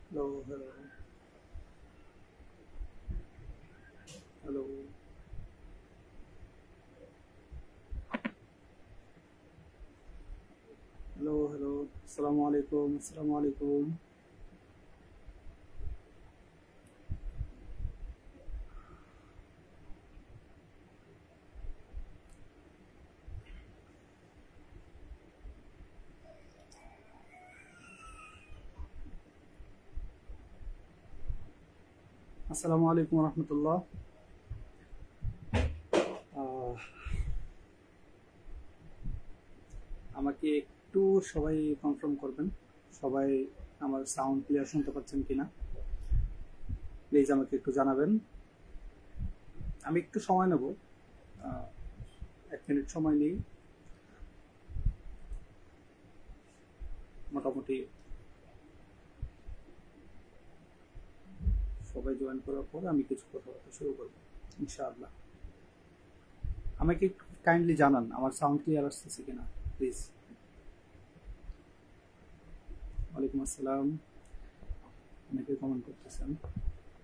Hello, hello, hello, hello, hello. Assalamu alaikum. Assalamu alaikum. Assalamu alaikum warahmatullah. আহ, আমাকে একটু সবাই confirm করবেন, সবাই আমার সাউন্ড ক্লিয়ার শুনতে পাচ্ছেন কিনা প্লিজ আমাকে একটু জানাবেন। আমি একটু সময় নেব, 1 মিনিট সময় নিই। মোটামুটি সবাই জয়েন করার পর আমি কিছু কথাবার্তা শুরু করব ইনশাআল্লাহ। আমাকে একটু কাইন্ডলি জানান আমার সাউন্ড ক্লিয়ার আসতেছে কিনা প্লিজ। ওয়ালাইকুম আসসালাম, অনেকে কমেন্ট করতেছেন।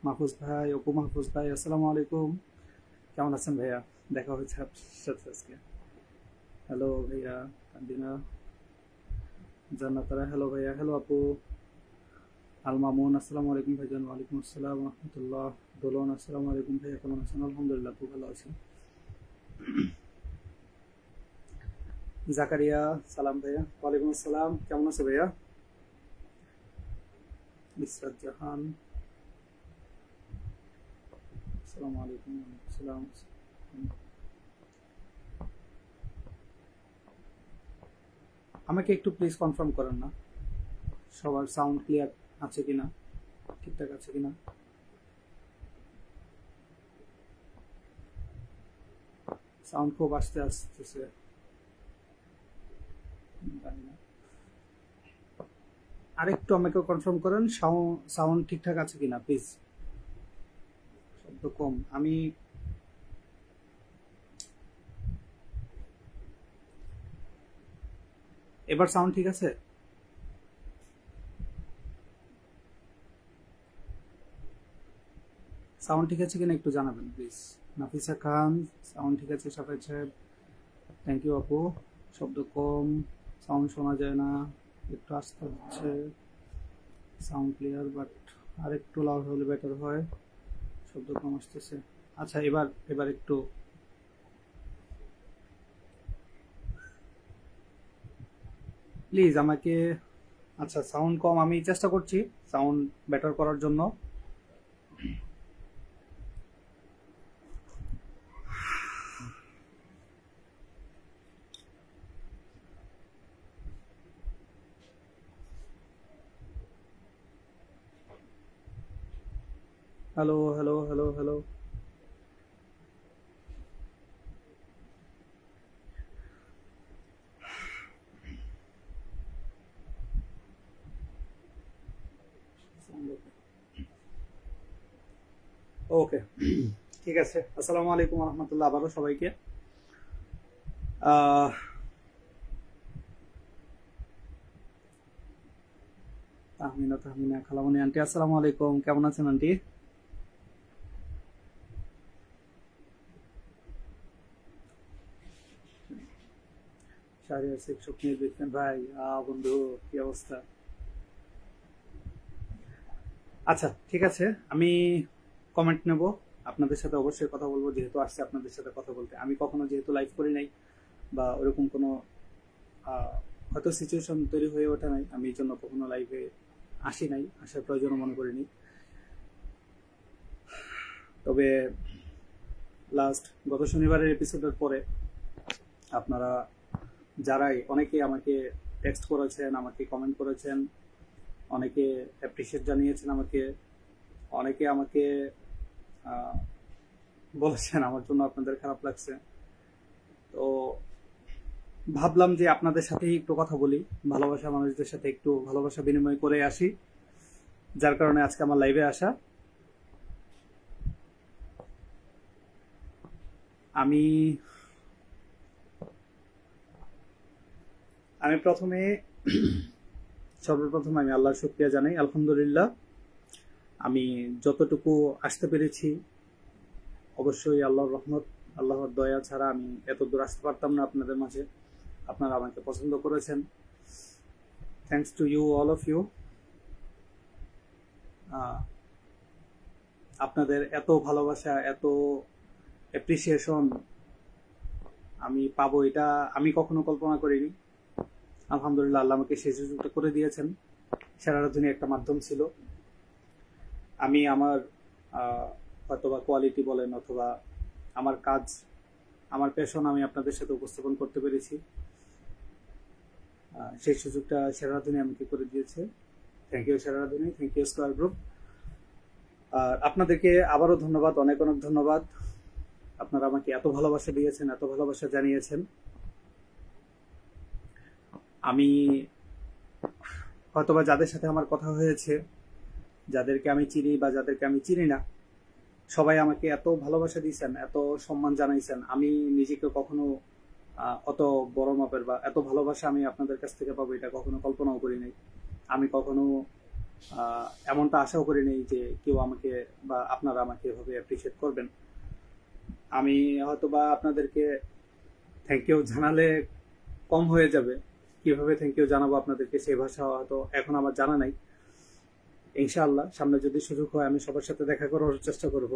মাহফুজ ভাই, অপু মাহফুজ ভাই, আসসালামু আলাইকুম। কেমন আছেন ভাইয়া? দেখা হয়েছে আপনার সাথে আজকে। হ্যালো ভাইয়া কান্দিনা, জান্নাতারা, হ্যালো ভাইয়া, হ্যালো আপু। আল মামুন, আসসালামু আলাইকুম ভাইজান। ওয়ালাইকুম আসসালাম রহমতুল্লাহ। দোলন, আসসালামু আলাইকুম ভাইয়া, কেমন আছেন? আলহামদুলিল্লাহ, খুব ভালো আছি। জাকারিয়া, সালাম ভাইয়া। ওয়ালাইকুম আসসালাম, কেমন আছে ভাইয়া? ইসরাত জাহান, আসসালামু আলাইকুম। ওয়ালাইকুম আসসালাম। আমাকে একটু প্লিজ কনফার্ম করেন না সবার সাউন্ড ক্লিয়ার আছে কিনা, ঠিকঠাক আছে কিনা। সাউন্ড খুব আস্তে আসতেছে, জানি না। আরেকটু আমাকে কনফার্ম করেন সাউন্ড ঠিকঠাক আছে কিনা প্লিজ। শব্দ কম, আমি এবার সাউন্ড ঠিক আছে? সাউন্ড ঠিক আছে কিনা একটু জানাবেন প্লিজ। নাফিসা খান, সাউন্ড ঠিক আছে সাফাই সাহেব, থ্যাংক ইউ আপু। শব্দ কম, সাউন্ড শোনা যায় না, একটু আস্তে হচ্ছে। সাউন্ড ক্লিয়ার বাট আর একটু লাউড হলে বেটার হয়, শব্দ কম আসতেছে। আচ্ছা, এবার এবার একটু প্লিজ আমাকে। আচ্ছা, সাউন্ড কম, আমি চেষ্টা করছি সাউন্ড বেটার করার জন্য। Hello, hello, hello, hello. Okay, ঠিক আছে। আসসালামু আলাইকুম রহমতুল্লাহ আবারও সবাইকে। আহ, তাহমিনা, তাহমিনা খালামণি আন্টি, আসসালামু আলাইকুম, কেমন আছেন আন্টি? শাহরিয়ার শেখ, স্বপ্নিল বিজ্ঞান ভাই, বন্ধু, কি অবস্থা? আচ্ছা, ঠিক আছে, আমি কমেন্ট নেব, আপনাদের সাথে অবশ্যই কথা বলবো, যেহেতু আসছে আপনাদের সাথে কথা বলতে। আমি কখনো যেহেতু লাইভ করি নাই বা ওরকম কোনো আহ, হয়তো সিচুয়েশন তৈরি হয়ে ওঠে নাই, আমি এই জন্য কখনো লাইভে আসি নাই, আসার প্রয়োজনও মনে করিনি। তবে লাস্ট গত শনিবারের এপিসোডের পরে আপনারা যারাই অনেকে আমাকে টেক্সট করেছেন, আমাকে কমেন্ট করেছেন, অনেকে অ্যাপ্রিসিয়েট জানিয়েছেন আমাকে, অনেকে আমাকে আহ, বলেছেন আমার জন্য আপনাদের খারাপ লাগছে। তো ভাবলাম যে আপনাদের সাথেই একটু কথা বলি, ভালোবাসা মানুষদের সাথে একটু ভালোবাসা বিনিময় করে আসি, যার কারণে আজকে আমার লাইভে আসা। আমি আমি প্রথমে সর্বপ্রথম আমি আল্লাহর শুকরিয়া জানাই, আলহামদুলিল্লাহ। আমি যতটুকু আসতে পেরেছি অবশ্যই আল্লাহর রহমত, আল্লাহর দয়া ছাড়া আমি এত দূর আসতে পারতাম না আপনাদের মাঝে। আপনারা আমাকে পছন্দ করেছেন, thanks to you, all of you. আপনাদের এত ভালোবাসা, এত অ্যাপ্রিসিয়েশন আমি পাবো এটা আমি কখনো কল্পনা করিনি। আলহামদুলিল্লাহ, আল্লাহ আমাকে সেই সুযোগটা করে দিয়েছেন। সেরা রাধুনী একটা মাধ্যম ছিল। আমি আমার হয়তোবা কোয়ালিটি বলেন অথবা আমার কাজ, আমার প্যাশন আমি আপনাদের সাথে উপস্থাপন করতে পেরেছি। সেই সুযোগটা সেরা রাধুনী আমাকে করে দিয়েছে। থ্যাংক ইউ সেরা রাধুনী, থ্যাংক ইউ স্কয়ার গ্রুপ। আর আপনাদেরকে আবারও ধন্যবাদ, অনেক অনেক ধন্যবাদ। আপনারা আমাকে এত ভালোবাসা দিয়েছেন, এত ভালোবাসা জানিয়েছেন। আমি হয়তোবা যাদের সাথে আমার কথা হয়েছে, যাদেরকে আমি চিনি বা যাদেরকে আমি চিনি না, সবাই আমাকে এত ভালোবাসা দিয়েছেন, এত সম্মান জানাইছেন। আমি নিজেকে কখনো অত বড় মাপের বা এত ভালোবাসা আমি আপনাদের কাছ থেকে পাবো এটা কখনো কল্পনাও করি নাই। আমি কখনো এমনটা আশাও করি নাই যে কেউ আমাকে বা আপনারা আমাকে এভাবে অ্যাপ্রিসিয়েট করবেন। আমি হয়তোবা আপনাদেরকে থ্যাংক ইউ জানালে কম হয়ে যাবে। কিভাবে থ্যাংক ইউ জানাবো আপনাদেরকে সেই ভাষা হয়তো এখন আমার জানা নাই। ইনশাআল্লাহ সামনে যদি সুযোগ হয় আমি সবার সাথে দেখা করার চেষ্টা করব।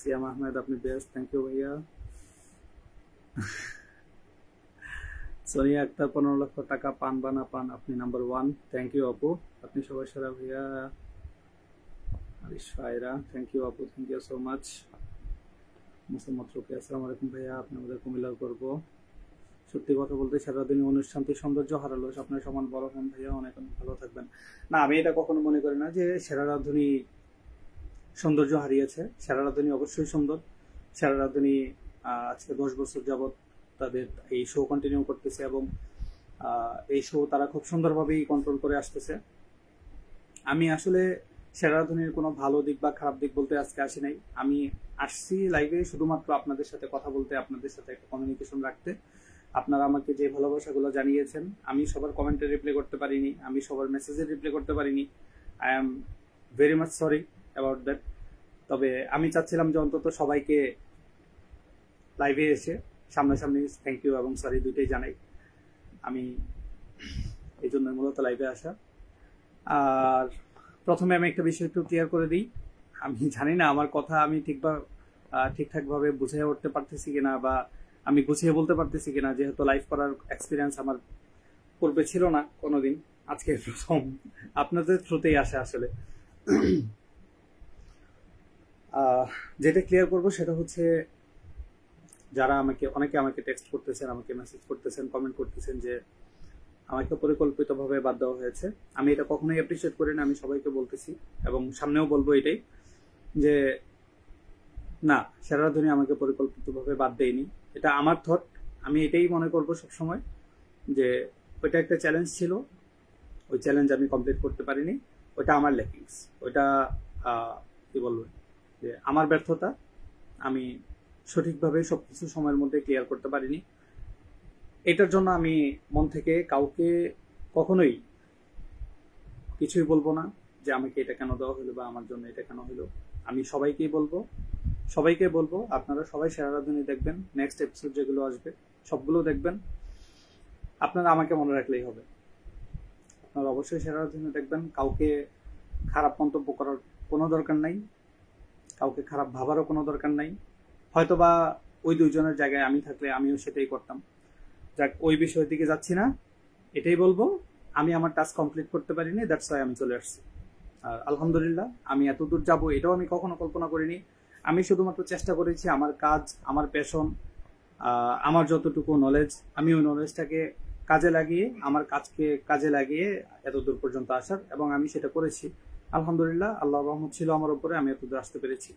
সিয়াম আহমেদ, আপনি বেস্ট, থ্যাংক ইউ ভাইয়া। সোনিয়া আক্তার, 15 লক্ষ টাকা পান বা না পান আপনি নাম্বার 1, থ্যাংক ইউ আপু, আপনি সবাই সেরা ভাইয়া। আরিশ ফায়রা, থ্যাংক ইউ আপু, thank you so much. Mosammat Ruki, আসসালামু আলাইকুম ভাইয়া, আপনি আমাদের কুমিল্লার করবো। সত্যি কথা বলতে সারাদিনই অনুষ্ঠানটি সৌন্দর্য হারালো, স্বপ্নের সমান বড় হন ভাইয়া, অনেক অনেক ভালো থাকবেন। না, আমি এটা কখনো মনে করি না যে সেরা রাধুনী সৌন্দর্য হারিয়েছে। সেরা রাধুনী অবশ্যই সুন্দর। সেরা রাধুনী আজকে 10 বছর যাবৎ তাদের এই শো কন্টিনিউ করতেছে এবং এই শো তারা খুব সুন্দরভাবেই কন্ট্রোল করে আসতেছে। আমি আসলে সেরা রাধুনীর কোনো ভালো দিক বা খারাপ দিক বলতে আজকে আসি নাই। আমি আসছি লাইভে শুধুমাত্র আপনাদের সাথে কথা বলতে, আপনাদের সাথে একটা কমিউনিকেশন রাখতে। আপনারা আমাকে যে ভালোবাসাগুলো জানিয়েছেন, আমি সবার কমেন্টে রিপ্লাই করতে পারিনি, আমি সবার মেসেজে রিপ্লাই করতে পারিনি। I am very much sorry about that. তবে আমি চাচ্ছিলাম যে অন্তত সবাইকে লাইভে এসে সামনাসামনি থ্যাংক ইউ এবং সরি দুইটাই জানাই। আমি এই জন্য মূলত লাইভে আসা। আর প্রথমে আমি একটা বিষয় একটু ক্লিয়ার করে দিই। আমি জানি না আমার কথা আমি ঠিকঠাকভাবে বুঝিয়ে উঠতে পারতেছি কিনা বা আমি গুছিয়ে বলতে পারতেছি কিনা, যেহেতু লাইভ করার এক্সপিরিয়েন্স আমার পূর্বে ছিল না কোনোদিন, আজকে প্রথম আপনাদের থ্রুতেই আসে আসলে। যেটা ক্লিয়ার করব সেটা হচ্ছে, যারা অনেকে আমাকে টেক্সট করতেছেন, আমাকে মেসেজ করতেছেন, কমেন্ট করতেছেন যে আমাকে পরিকল্পিতভাবে বাদ দেওয়া হয়েছে, আমি এটা কখনোই অ্যাপ্রিসিয়েট করি না। আমি সবাইকে বলতেছি এবং সামনেও বলবো এটাই, যে না, সেরা রাধুনী আমাকে পরিকল্পিতভাবে বাদ দেয়নি। এটা আমার থট। আমি এটাই মনে করব সবসময় যে ওইটা একটা চ্যালেঞ্জ ছিল, ওই চ্যালেঞ্জ আমি কমপ্লিট করতে পারিনি, ওইটা আমার ল্যাকিংস, ওইটা কি বলবো যে আমার ব্যর্থতা। আমি সঠিকভাবে সবকিছু সময়ের মধ্যে ক্লিয়ার করতে পারিনি। এটার জন্য আমি মন থেকে কাউকে কখনোই কিছুই বলবো না যে আমাকে এটা কেন দেওয়া হলো বা আমার জন্য এটা কেন হলো। আমি সবাইকে বলবো আপনারা সবাই সেরা রাধুনী দেখবেন, নেক্সট এপিসোড যেগুলো আসবে সবগুলো দেখবেন। আপনারা আমাকে মনে রাখলেই হবে। আপনারা অবশ্যই সেরা রাধুনী দেখবেন। কাউকে খারাপ মন্তব্য করার কোনো দরকার নাই, কাউকে খারাপ ভাবারও কোনো দরকার নাই। হয়তোবা ওই দুইজনের জায়গায় আমি থাকলে আমিও সেটাই করতাম। যাক, ওই বিষয়ের দিকে যাচ্ছি না। এটাই বলবো, আমি আমার টাস্ক কমপ্লিট করতে পারিনি, দ্যাটস ওয়াই আমি চলে আসছি। আর আলহামদুলিল্লাহ, আমি এত দূর যাবো এটাও আমি কখনো কল্পনা করিনি। আমি শুধুমাত্র চেষ্টা করেছি আমার কাজ, আমার প্যাশন, আমার যতটুকু নলেজ, আমি ওই নলেজটাকে কাজে লাগিয়ে, আমার কাজকে কাজে লাগিয়ে এত দূর পর্যন্ত আসার, এবং আমি সেটা করেছি। আলহামদুলিল্লাহ, আল্লাহর রহমত ছিল আমার উপরে, আমি এত দূর আসতে পেরেছি।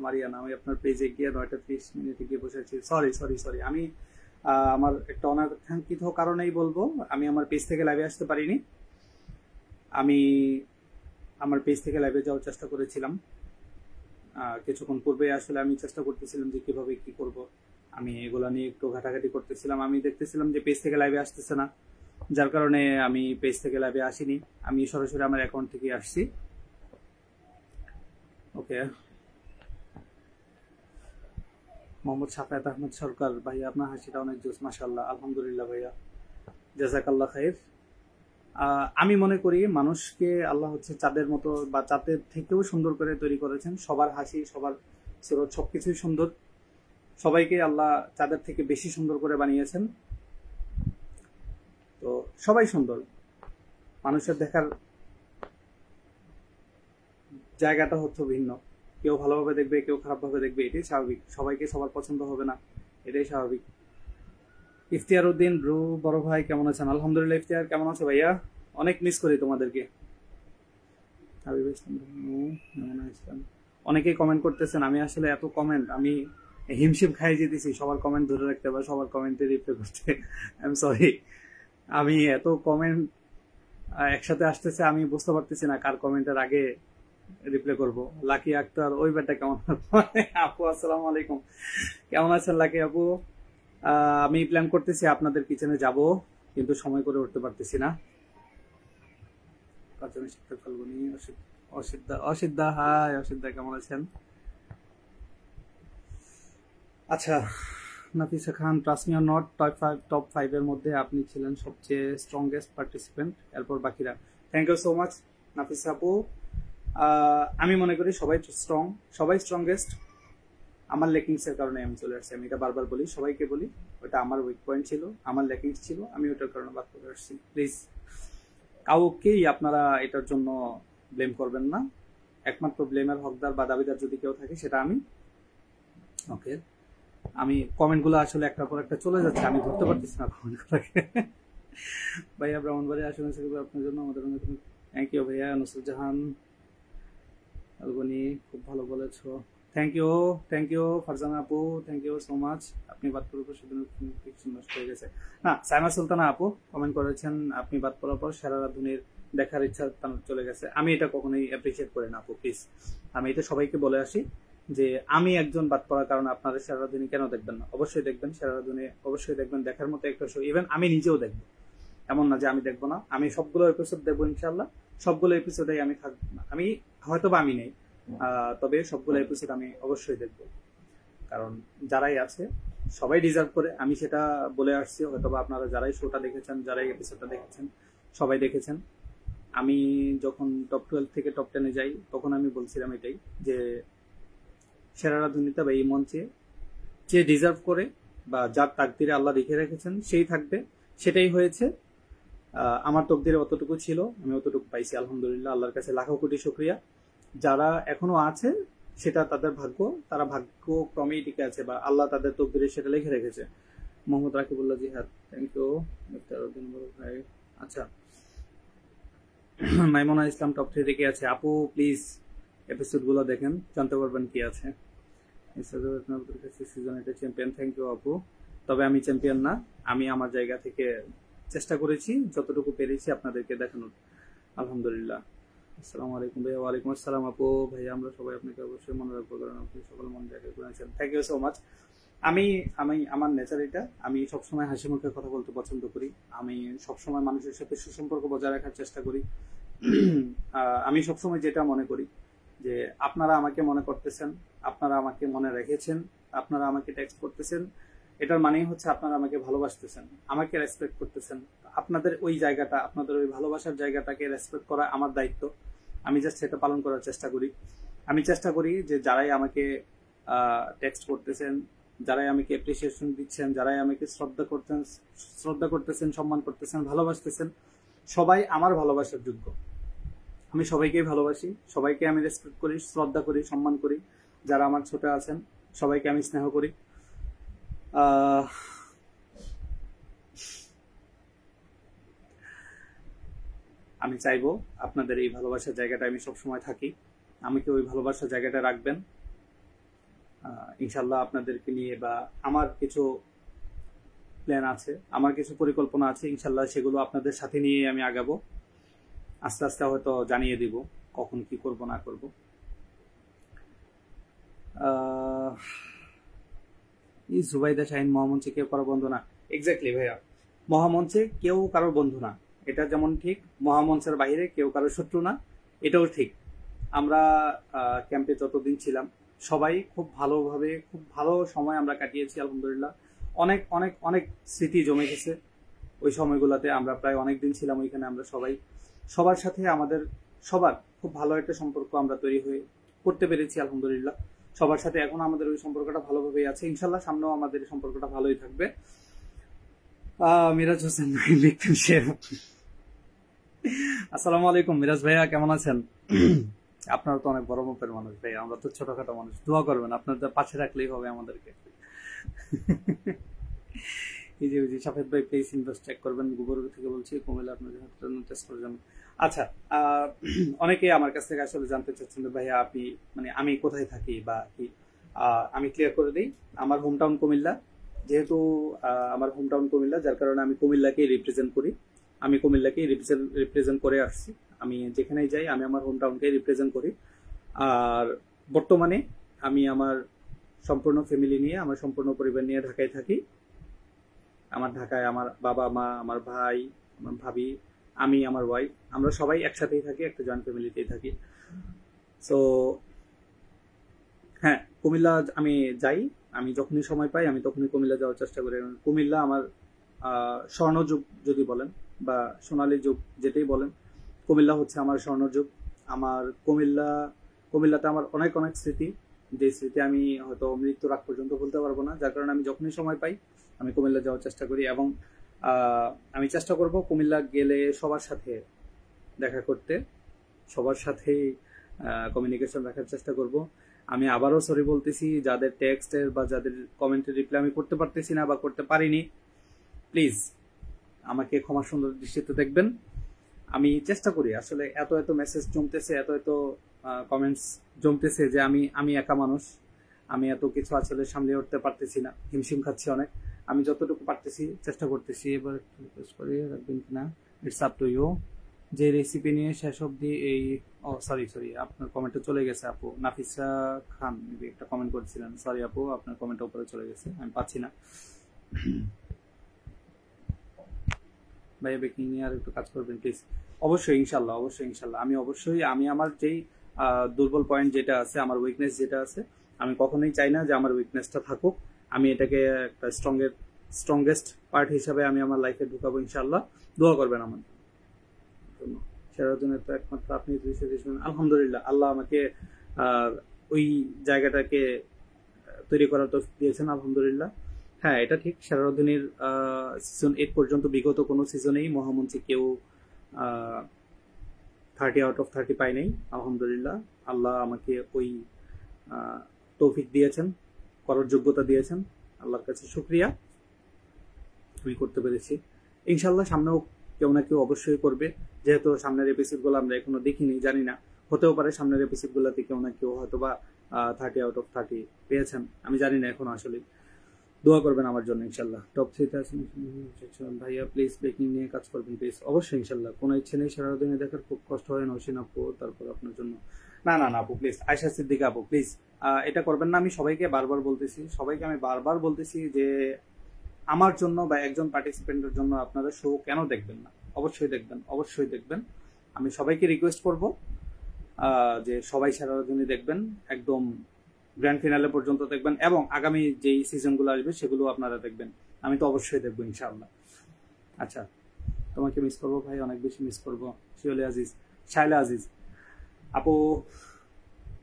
মারিয়ানা, আমি আপনার পেজে গিয়ে 9:30 গিয়ে বসেছি। সরি, আমি আমার একটা অনাকাঙ্ক্ষিত কারণেই বলবো, আমি আমার পেজ থেকে লাইভে আসতে পারিনি। আমি আমার পেজ থেকে লাইভে যাওয়ার চেষ্টা করেছিলাম কিছুক্ষণ পূর্বে। আসলে আমি চেষ্টা করতেছিলাম যে কিভাবে কি করব। আমি এগুলা নিয়ে একটু ঘাটাঘাটি করতেছিলাম। আমি দেখতেছিলাম যে পেজ থেকে লাইভে আসতেছে না, যার কারণে আমি পেজ থেকে লাইভে আসিনি, আমি সরাসরি আমার অ্যাকাউন্ট থেকে আসছি। ওকে, মোহাম্মদ সাফায়াত আহমেদ সরকার, ভাইয়া আপনার হাসিটা অনেক জোস, মাশাআল্লাহ, আলহামদুলিল্লাহ ভাইয়া, জাযাকাল্লাহ খাইর। আমি মনে করি মানুষকে আল্লাহ হচ্ছে চাঁদের মতো বা চাঁদের থেকেও সুন্দর করে তৈরি করেছেন। সবার হাসি, সবার সুরত, সবকিছুই সুন্দর। সবাইকে আল্লাহ চাঁদের থেকে বেশি সুন্দর করে বানিয়েছেন। তো সবাই সুন্দর, মানুষের দেখার জায়গাটা হচ্ছে ভিন্ন। কেউ ভালোভাবে দেখবে, কেউ খারাপভাবে দেখবে, এটাই স্বাভাবিক। সবাইকে সবার পছন্দ হবে না, এটাই স্বাভাবিক। ইফতিয়ার উদ্দিন ব্রু, বড় ভাই কেমন আছেন? আলহামদুলিল্লাহ। ইফতিয়ার কেমন আছো ভাইয়া? অনেক মিস করি তোমাদেরকে। হাবিব ইসলাম, অনেকেই কমেন্ট করতেছেন। আমি আসলে এত কমেন্ট, আমি হিমশিম খাই যেতেছি সবার কমেন্ট ধরে রাখতে বা সবার কমেন্টে রিপ্লাই করতে। আই এম সরি, আমি এত কমেন্ট একসাথে আসতেছে, আমি বুঝতে পারতেছি না কার কমেন্টের আগে রিপ্লাই করব। লাকি আক্তার, ওই ব্যাটা কেমন আপু? আসসালামু আলাইকুম, কেমন আছেন লাকি আপু? আমি প্ল্যান করতেছি আপনাদের কিচেনে যাব, কিন্তু সময় করে উঠতে পারতেছি না। অসিদ্ধা, হাই অসিদ্ধা, কেমন আছেন? আচ্ছা, Nafisa Khan, trust me or not, top 5 এর মধ্যে আপনি ছিলেন সবচেয়ে স্ট্রংগেস্ট পার্টিসিপেন্ট, এরপর বাকিরা। Thank you so much Nafisa আপু। আমি মনে করি সবাই স্ট্রং, সবাই স্ট্রংগেস্ট। আমার লেকিংস এর কারণে আমি চলে আসছি, আমি এটা বারবার বলি, সবাইকে বলি, ওটা আমার উইক পয়েন্ট ছিল, আমার লেকিংস ছিল, আমি ওটার কারণে বাদ করে আসছি। প্লিজ কাউকেই আপনারা এটার জন্য ব্লেম করবেন না। একমাত্র ব্লেমের হকদার বা দাবিদার যদি কেউ থাকে সেটা আমি। ওকে, আমি কমেন্টগুলো আসলে একটার পর একটা চলে যাচ্ছে, আমি ধরতে পারতেছি না কমেন্টগুলোকে। ভাইয়া ব্রাহ্মণবাড়ি আসলে আপনার জন্য আমাদের থ্যাংক ইউ ভাইয়া। নুসরুজ্জাহান আলগনি, খুব ভালো বলেছো, থ্যাংক ইউ ফারজানা আপু, থ্যাংক ইউ সো মাচ। আপনি বাদ করার পর সেদিন নষ্ট হয়ে গেছে না। সাইমা সুলতানা আপু কমেন্ট করেছেন, আপনি বাদ করার পর সেরা রাধুনির দেখার ইচ্ছা চলে গেছে। আমি এটা কখনোই অ্যাপ্রিসিয়েট করি না আপু, প্লিজ। আমি এটা সবাইকে বলে আসি যে আমি একজন বাদ পড়ার কারণে আপনারা সেরা রাধুনি কেন দেখবেন না? অবশ্যই দেখবেন, সেরা রাধুনি অবশ্যই দেখবেন, দেখার মতো একটা শো। ইভেন আমি নিজেও দেখবো, এমন না যে আমি দেখবো না। আমি সবগুলো এপিসোড দেখবো ইনশাল্লাহ, সবগুলো এপিসোডে আমি থাকবো। আমি হয়তো বা আমি নেই, তবে সবগুলো এপিসোড আমি অবশ্যই দেখব, কারণ যারাই আছে সবাই ডিজার্ভ করে। আমি সেটা বলে আসছি, হয়তো বা আপনারা যারাই শোটা দেখেছেন, যারাই এপিসোডটা দেখেছেন, সবাই দেখেছেন। আমি যখন টপ 12 থেকে টপ 10-এ যাই, তখন আমি বলছিলাম এটাই যে সেরা রাধুনিতা বা এই মঞ্চে যে ডিজার্ভ করে বা যার তাকদিরে আল্লাহ লিখে রেখেছেন সেই থাকবে, সেটাই হয়েছে। আমার তকদিরে অতটুকু ছিল, আমি অতটুকু পাইছি, আলহামদুলিল্লাহ। আল্লাহর কাছে লাখো কোটি শুকরিয়া। যারা এখনো আছে সেটা তাদের ভাগ্য, তারা ভাগ্যক্রমেই টিকে আছে বা আল্লাহ তাদের তকদিরে সেটা লিখে রেখেছে। মোহাম্মদ রাকিবুল্লাহ জিহাদ, থ্যাংক ইউ। ভাই, আচ্ছা, মাইমুনা ইসলাম টপ 3 থেকে আছে। আপু প্লিজ এপিসোড গুলো দেখেন, জানতে পারবেন কি আছে। সিজন 8 চ্যাম্পিয়ন, থ্যাংক ইউ আপু। তবে আমি চ্যাম্পিয়ন না, আমি আমার জায়গা থেকে চেষ্টা করেছি যতটুকু পেরেছি আপনাদেরকে দেখানোর, আলহামদুলিল্লাহ। আসসালামু আলাইকুম ভাইয়া। ওয়ালাইকুম আসসালাম আপু। ভাইয়া আমরা সবাই আপনাকে অবশ্যই মনে রাখবো, কারণ আপনি সকল মন জায়গায় করেছেন। Thank you so much. আমি আমি আমার নেচার এটা, আমি সবসময় হাসি মুখে কথা বলতে পছন্দ করি। আমি সবসময় মানুষের সাথে সুসম্পর্ক বজায় রাখার চেষ্টা করি। আমি সবসময় যেটা মনে করি যে আপনারা আমাকে মনে করতেছেন, আপনারা আমাকে মনে রেখেছেন, আপনারা আমাকে টেক্সট করতেছেন, এটার মানেই হচ্ছে আপনারা আমাকে ভালোবাসতেছেন, আমাকে রেসপেক্ট করতেছেন। আপনাদের ওই জায়গাটা, আপনাদের ওই ভালোবাসার জায়গাটাকে রেসপেক্ট করা আমার দায়িত্ব। আমি জাস্ট সেটা পালন করার চেষ্টা করি। আমি চেষ্টা করি যে যারাই আমাকে টেক্সট করতেছেন, যারাই আমাকে অ্যাপ্রিসিয়েশন দিচ্ছেন, যারাই আমাকে শ্রদ্ধা করতেছেন, সম্মান করতেছেন, ভালোবাসতেছেন, সবাই আমার ভালোবাসার যোগ্য। আমি সবাইকেই ভালোবাসি, সবাইকে আমি রেসপেক্ট করি, শ্রদ্ধা করি, সম্মান করি। যারা আমার ছোট আছেন সবাইকে আমি স্নেহ করি। আমি চাইবো আপনাদের এই ভালোবাসার জায়গাটা আমি সবসময় থাকি, আমাকে ওই ভালোবাসার জায়গাটা রাখবেন ইনশাল্লাহ। আপনাদেরকে নিয়ে বা আমার কিছু প্ল্যান আছে, আমার কিছু পরিকল্পনা আছে, ইনশাল্লাহ সেগুলো আপনাদের সাথে নিয়ে আমি আগাবো। আস্তে আস্তে হয়তো জানিয়ে দিব কখন কি করব না করব। এই জুবাইদা শাহিন, মহামঞ্চে কেউ কারো বন্ধু না। এক্স্যাক্টলি ভাইয়া, মহামঞ্চে কেউ কারোর বন্ধু না, এটা যেমন ঠিক মহামঞ্চের বাইরে কেউ কারোর শত্রু না, এটাও ঠিক। আমরা ক্যাম্পে যতদিন ছিলাম সবাই খুব ভালোভাবে, খুব ভালো সময় আমরা কাটিয়েছি আলহামদুলিল্লাহ। অনেক অনেক অনেক স্মৃতি জমে গেছে ওই সময়গুলোতে। আমরা প্রায় অনেক দিন ছিলাম ওইখানে। আমরা সবাই, সবার সাথে আমাদের সবার খুব ভালো একটা সম্পর্ক আমরা তৈরি হয়ে করতে পেরেছি আলহামদুলিল্লাহ। সবার সাথে এখন আমাদের ওই সম্পর্কটা ভালোভাবেই আছে, ইনশাল্লাহ সামনেও আমাদের এই সম্পর্কটা ভালোই থাকবে। মিরাজ হোসেন ভাই লিখতেন শেয়ার। আসসালামু আলাইকুম মিরাজ ভাইয়া, কেমন আছেন? আপনারা তো অনেক বড় মাপের মানুষ ভাই, আমরা তো ছোটখাটো মানুষ। দোয়া করবেন, আপনাদের পাশে রাখলেই হবে আমাদেরকে। এই যে সাফেদ ভাই প্লিজ ইনভেস্ট চেক করবেন, গুগল থেকে বলছি, কুমিল্লা আপনাদের টেস্ট করার জন্য। আচ্ছা, অনেকে আমার কাছ থেকে আসলে জানতে চাচ্ছেন ভাইয়া আপনি মানে আমি কোথায় থাকি বা কি। আমি ক্লিয়ার করে দিই, আমার হোম টাউন কুমিল্লা। যেহেতু আমার হোম টাউন কুমিল্লা, যার কারণে আমি কুমিল্লাকেই রিপ্রেজেন্ট করি। আমি কুমিল্লাকেই রিপ্রেজেন্ট করে আসছি। আমি যেখানেই যাই আমি আমার হোম টাউনকেই রিপ্রেজেন্ট করি। আর বর্তমানে আমি আমার সম্পূর্ণ ফ্যামিলি নিয়ে, আমার সম্পূর্ণ পরিবার নিয়ে ঢাকায় থাকি। আমার ঢাকায় আমার বাবা মা, আমার ভাই, আমার ভাবি, আমি, আমার ওয়াইফ, আমরা সবাই একসাথেই থাকি, একটা জয়েন্ট ফ্যামিলিতেই থাকি। সো হ্যাঁ, কুমিল্লা আমি যাই, আমি যখনই সময় পাই আমি তখনই কুমিল্লা যাওয়ার চেষ্টা করি। কুমিল্লা আমার স্বর্ণযুগ যদি বলেন বা সোনালী যুগ যেটাই বলেন, কুমিল্লা হচ্ছে আমার স্বর্ণযুগ। আমার কুমিল্লাতে আমার অনেক অনেক স্মৃতি, যে স্মৃতি আমি হয়তো মৃত্যুর আগ পর্যন্ত ভুলতে পারবো না। যার কারণে আমি যখনই সময় পাই আমি কুমিল্লা যাওয়ার চেষ্টা করি, এবং আমি চেষ্টা করব কুমিল্লা গেলে সবার সাথে দেখা করতে, সবার সাথেই কমিউনিকেশন রাখার চেষ্টা করব। আমি আবারও সরি বলতেছি যাদের টেক্সটের বা যাদের কমেন্টের রিপ্লাই আমি করতে পারতেছি না বা করতে পারিনি, প্লিজ আমাকে ক্ষমা সুন্দর দৃষ্টিতে দেখবেন। আমি চেষ্টা করি, আসলে এত এত মেসেজ জমতেছে, এত এত কমেন্টস জমতেছে যে আমি একা মানুষ, আমি এত কিছু আসলে সামলে উঠতে পারতেছি না, হিমশিম খাচ্ছি অনেক। আমি যতটুকু পারতেছি চেষ্টা করতেছি। এবার রিকোয়েস্ট করি রাখবেন কিনা, ইটস আপ টু ইউ। যে রেসিপি নিয়ে শেষ অবধি এই সরি আপনার কমেন্টে চলে গেছে আপু নাফিসা খান, একটা কমেন্ট করেছিলেন। সরি আপু, আপনার কমেন্টের উপরে চলে গেছে, আমি পাচ্ছি না। ভাইয়া বেকিং নিয়ে আর একটু কাজ করবেন প্লিজ। অবশ্যই ইনশাল্লাহ, অবশ্যই ইনশাল্লাহ। আমি আমার যেই দুর্বল পয়েন্ট যেটা আছে, আমার উইকনেস যেটা আছে, আমি কখনোই চাই না যে আমার উইকনেসটা থাকুক। আমি এটাকে একটা স্ট্রংগেস্ট পার্ট হিসাবে আমি আমার লাইফে ঢুকাবো ইনশাল্লাহ। দোয়া করবেন আমার জন্য। সেরাজনের তো একমাত্র আপনি আলহামদুলিল্লাহ, আল্লাহ আমাকে ওই জায়গাটাকে তৈরি করার তো দিয়েছেন আলহামদুলিল্লাহ। হ্যাঁ, এটা ঠিক, সেরারুদ্দিনের সিজন 8 পর্যন্ত বিগত কোনো সিজনেই মহামঞ্চে কেউ 30 আউট অফ 30 পাই নাই আলহামদুলিল্লাহ। আল্লাহ আমাকে ওই তৌফিক দিয়েছেন, করার যোগ্যতা দিয়েছেন, আল্লাহর কাছে শুকরিয়া, আমি করতে পেরেছি। ইনশাল্লাহ সামনেও কেউ না কেউ অবশ্যই করবে, যেহেতু সামনের এপিসোডগুলো আমরা এখনো দেখিনি, জানি না, হতেও পারে সামনের এপিসোডগুলোতে কেউ না কেউ হয়তো বা 30 আউট অফ 30 পেয়েছেন, আমি জানি না এখন আসলে। দোয়া করবেন আমার জন্য ইনশাল্লাহ। টপ 3-তে আছেন ভাইয়া, প্লিজ বেকিং নিয়ে কাজ করবেন প্লিজ। অবশ্যই ইনশাল্লাহ, কোনো ইচ্ছে নেই সারাদিনে দেখার, খুব কষ্ট হয় নসীন আপু, তারপর আপনার জন্য। না না না আপু প্লিজ, আয়শা সিদ্দিকা আপু প্লিজ এটা করবেন না। আমি সবাইকে বারবার বলতেছি যে আমার জন্য বা একজন পার্টিসিপেন্টের জন্য আপনারা শো কেন দেখবেন না? অবশ্যই দেখবেন, অবশ্যই দেখবেন। আমি সবাইকে রিকোয়েস্ট করব যে সবাই সারাদিনে দেখবেন, একদম গ্র্যান্ড ফিনালে পর্যন্ত দেখবেন, এবং আগামী যেই সিজনগুলো আসবে সেগুলো আপনারা দেখবেন। আমি তো অবশ্যই দেখবো ইনশাআল্লাহ। আচ্ছা, তোমাকে মিস করবো ভাই, অনেক বেশি মিস করবো। শাইলা আজিজ আপু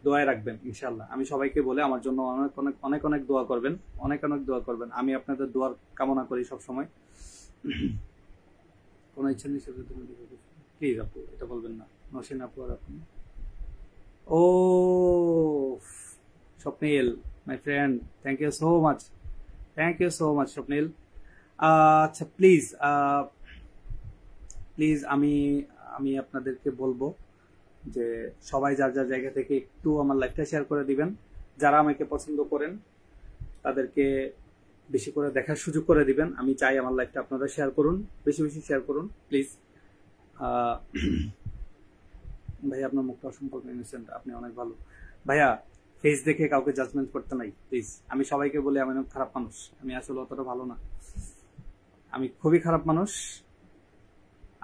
দোয়ায় রাখবেন ইনশাআল্লাহ। আমি সবাইকে বলে আমার জন্য অনেক অনেক অনেক অনেক দোয়া করবেন, অনেক অনেক দোয়া করবেন। আমি আপনাদের দোয়ার কামনা করি সবসময়। কোনো ইচ্ছা নেই প্লিজ আপু এটা বলবেন না। নসীন আপু আর আপনি, ও Swapnil my friend, thank you so much Swapnil. আচ্ছা প্লিজ আমি আপনাদেরকে বলবো যে সবাই যার যার জায়গা থেকে একটু আমার লাইফটা শেয়ার করে দিবেন। যারা আমাকে পছন্দ করেন তাদেরকে বেশি করে দেখার সুযোগ করে দিবেন। আমি চাই আমার লাইফটা আপনারা শেয়ার করুন, বেশি বেশি শেয়ার করুন প্লিজ। ভাইয়া আপনার মুখটা অসম্পর্ক ইনোসেন্ট, আপনি অনেক ভালো। ভাইয়া ফেস দেখে কাউকে জাজমেন্ট করতে নাই প্লিজ। আমি সবাইকে বলি আমি অনেক খারাপ মানুষ, আমি আসলে অতটা ভালো না, আমি খুবই খারাপ মানুষ।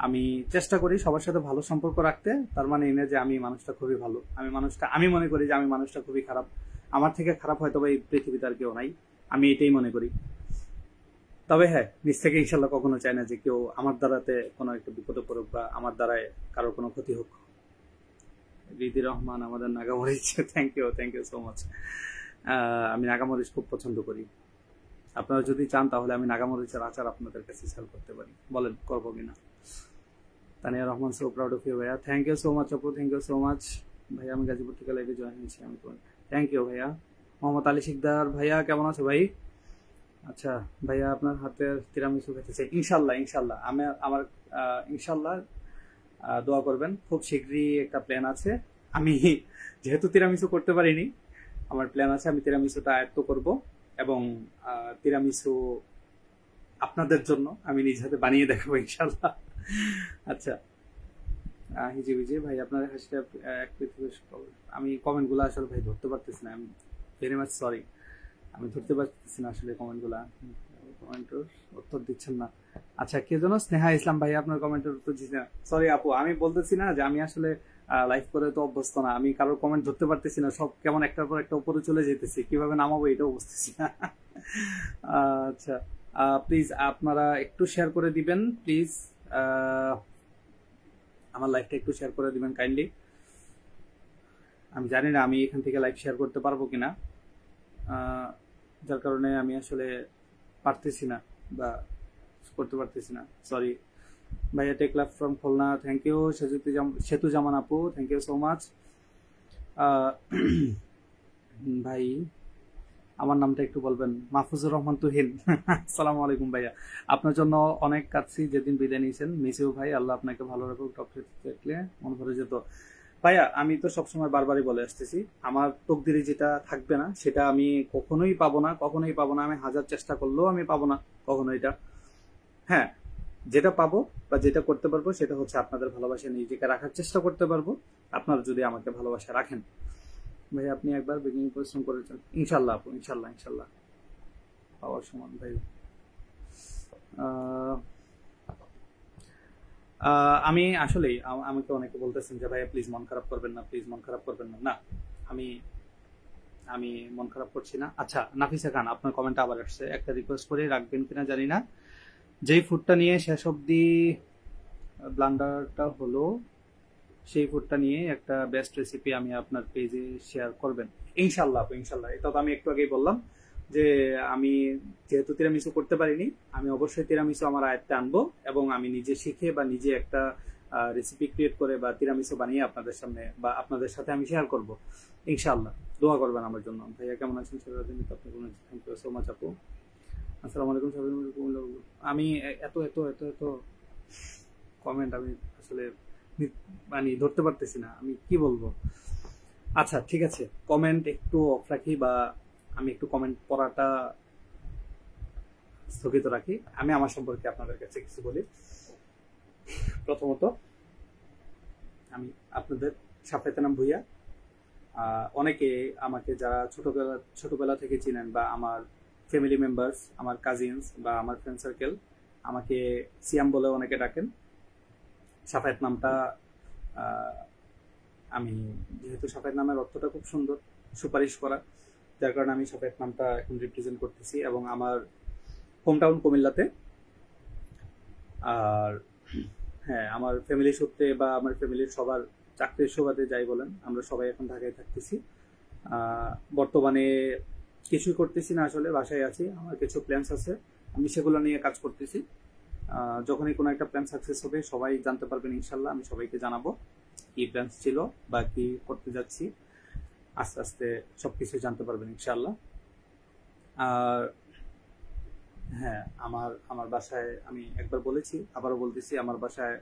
আমি চেষ্টা করি সবার সাথে ভালো সম্পর্ক রাখতে, তার মানে এই না যে আমি মানুষটা খুবই ভালো। আমি মনে করি যে আমি মানুষটা খুবই খারাপ। আমার থেকে খারাপ হয়তো বা এই পৃথিবীতে আর কেউ নাই, আমি এটাই মনে করি। তবে হ্যাঁ, নিজ থেকে ইনশাল্লাহ কখনো চাই না যে কেউ আমার দ্বারাতে কোনো একটা বিপদে পড়ুক বা আমার দ্বারায় কারোর কোনো ক্ষতি হোক। রিদি রহমান আমাদের নাগামরিচ, থ্যাংক ইউ সো মাচ। আমি নাগামরিচ খুব পছন্দ করি। আপনারা যদি চান তাহলে আমি নাগামরিচের আচার আপনাদের কাছে সেল করতে পারি, বলেন করবো কিনা। Tania Rahman, so proud of you ভাইয়া, থ্যাংক ইউ সো মাচ আপু, থ্যাংক ইউ সো মাচ ভাইয়া। আমি গাজীপুর থেকে লাইভে জয়েন হয়েছি, আমি থ্যাংক ইউ ভাইয়া। মোহাম্মদ আলী শিকদার ভাইয়া, কেমন আছো ভাই? আচ্ছা ভাইয়া, আপনার হাতের তিরামিসু খেতে চাই। ইনশাল্লাহ ইনশাল্লাহ, আমার ইনশাল্লাহ দোয়া করবেন। খুব শীঘ্রই একটা প্ল্যান আছে। আমি যেহেতু তিরামিসু করতে পারিনি, আমার প্ল্যান আছে আমি তিরামিসুটা আয়ত্ত করব এবং তিরামিসু আপনাদের জন্য আমি নিজ হাতে বানিয়ে দেখাবো ইনশাল্লাহ। আচ্ছা হিজি বিজি ভাই, আপনার হাসিটা আমি কমেন্টগুলো আসলে ভাই ধরতে পারতেছি না, আমি ভেরি মাচ সরি, আমি ধরতে পারতেছি না আসলে কমেন্টগুলা। কমেন্টের উত্তর দিচ্ছেন না। আচ্ছা, কে যেন স্নেহা ইসলাম ভাই, আপনার কমেন্টের উত্তর দিচ্ছি না, সরি আপু। আমি বলতেছি না যে আমি আসলে লাইভ করে তো অভ্যস্ত না, আমি কারোর কমেন্ট ধরতে পারতেছি না, সব কেমন একটার পর একটা উপরে চলে যেতেছি, কিভাবে নামাবো এটাও বুঝতেছি না। আচ্ছা প্লিজ আপনারা একটু শেয়ার করে দিবেন প্লিজ, আমার লাইভটা একটু শেয়ার করে দিবেন কাইন্ডলি। আমি জানি না আমি এখান থেকে লাইভ শেয়ার করতে পারবো কিনা, যার কারণে আমি আসলে পারতেছি না বা করতে পারতেছি না, সরি ভাইয়া। Take love from Khulna, thank you. Setu Zaman আপু, থ্যাংক ইউ সো মাচ। ভাই আমার নামটা একটু বলবেন। মাহফুজুর রহমান তুহিন, আসসালামু আলাইকুম ভাইয়া। আপনার জন্য অনেক কাছে যেদিন বিদায় নিয়েছেন, মিস ইউ ভাই, আল্লাহ আপনাকে ভালো রাখুক। টপে দেখলে মন ভরে যেত ভাইয়া। আমি তো সবসময় বারবারই বলে আসতেছি, আমার তকদিরে যেটা থাকবে না সেটা আমি কখনোই পাবো না, কখনোই পাবো না। আমি হাজার চেষ্টা করলেও আমি পাবো না কখনো এটা। হ্যাঁ, যেটা পাবো বা যেটা করতে পারবো সেটা হচ্ছে আপনাদের ভালোবাসা নিজেকে রাখার চেষ্টা করতে পারবো, আপনারা যদি আমাকে ভালোবাসা রাখেন। ভাই আপনি একবার বিগিনিং পরিশ্রম করেছেন, ইনশাল্লাহ আপু, ইনশাল্লাহ ইনশাল্লাহ পাওয়ার সমান ভাই। আমি আসলেই আমাকে অনেকে বলতেছেন যে ভাইয়া প্লিজ মন খারাপ করবেন না, প্লিজ মন খারাপ করবেন না। না, আমি আমি মন খারাপ করছি না। আচ্ছা নাফিসা খান, আপনার কমেন্ট আবার আসছে, একটা রিকোয়েস্ট করে রাখবেন কিনা জানি না। যেই ফুডটা নিয়ে শেষ অব্দি ব্লান্ডারটা হলো, সেই ফুডটা নিয়ে একটা বেস্ট রেসিপি আমি আপনার পেজে শেয়ার করবেন ইনশাল্লাহ আপু, ইনশাল্লাহ। এটা তো আমি একটু আগেই বললাম যে আমি যেহেতু তিরামিসু করতে পারিনি, আমি অবশ্যই তিরামিসু আমার আয়ত্তে আনবো এবং আমি নিজে শিখে বা নিজে একটা রেসিপি ক্রিয়েট করে বা তিরামিসু বানিয়ে আপনাদের সামনে বা আপনাদের সাথে আমি শেয়ার করবো ইনশাআল্লাহ। দোয়া করবেন আমার জন্য। ভাইয়া কেমন আছেন? থ্যাংক ইউ সো মাচ আপু। আসসালামু আলাইকুম সবাই। আমি এত এত এত এত কমেন্ট আমি আসলে মানে ধরতে পারতেছি না, আমি কি বলবো। আচ্ছা ঠিক আছে, কমেন্ট একটু অফ রাখি বা আমি একটু কমেন্ট পড়াটা স্থগিত রাখি। আমি আমার সম্পর্কে আপনাদের কাছে কিছু বলি। প্রথমত আমি আপনাদের সাফায়েত নাম ভুইয়া। অনেকে আমাকে যারা ছোটবেলা থেকে চিনেন বা আমার ফ্যামিলি মেম্বার্স, আমার কাজিনস বা আমার ফ্রেন্ড সার্কেল আমাকে সিয়াম বলে অনেকে ডাকেন। সাফায়েত নামটা আমি যেহেতু সাফায়েত নামের অর্থটা খুব সুন্দর, সুপারিশ করা, যার কারণে আমি সাফায়েত নামটা এখন রিপ্রেজেন্ট করতেছি এবং আমার হোম টাউন কুমিল্লাতে। আর হ্যাঁ, আমার ফ্যামিলি সূত্রে বা আমার ফ্যামিলির সবার চাকরির সুবাদে যাই বলেন, আমরা সবাই এখন ঢাকায় থাকতেছি। বর্তমানে কিছুই করতেছি না, আসলে বাসায় আছি। আমার কিছু প্ল্যানস আছে, আমি সেগুলো নিয়ে কাজ করতেছি। যখনই কোনো একটা প্ল্যান সাকসেস হবে সবাই জানতে পারবেন ইনশাল্লাহ। আমি সবাইকে জানাবো কি প্ল্যান ছিল বা কি করতে যাচ্ছি, আস্তে আস্তে সবকিছু জানতে পারবেন ইনশাল্লাহ। আর হ্যাঁ, আমার বাসায় আমি একবার বলেছি, আবারও বলতেছি, আমার বাসায়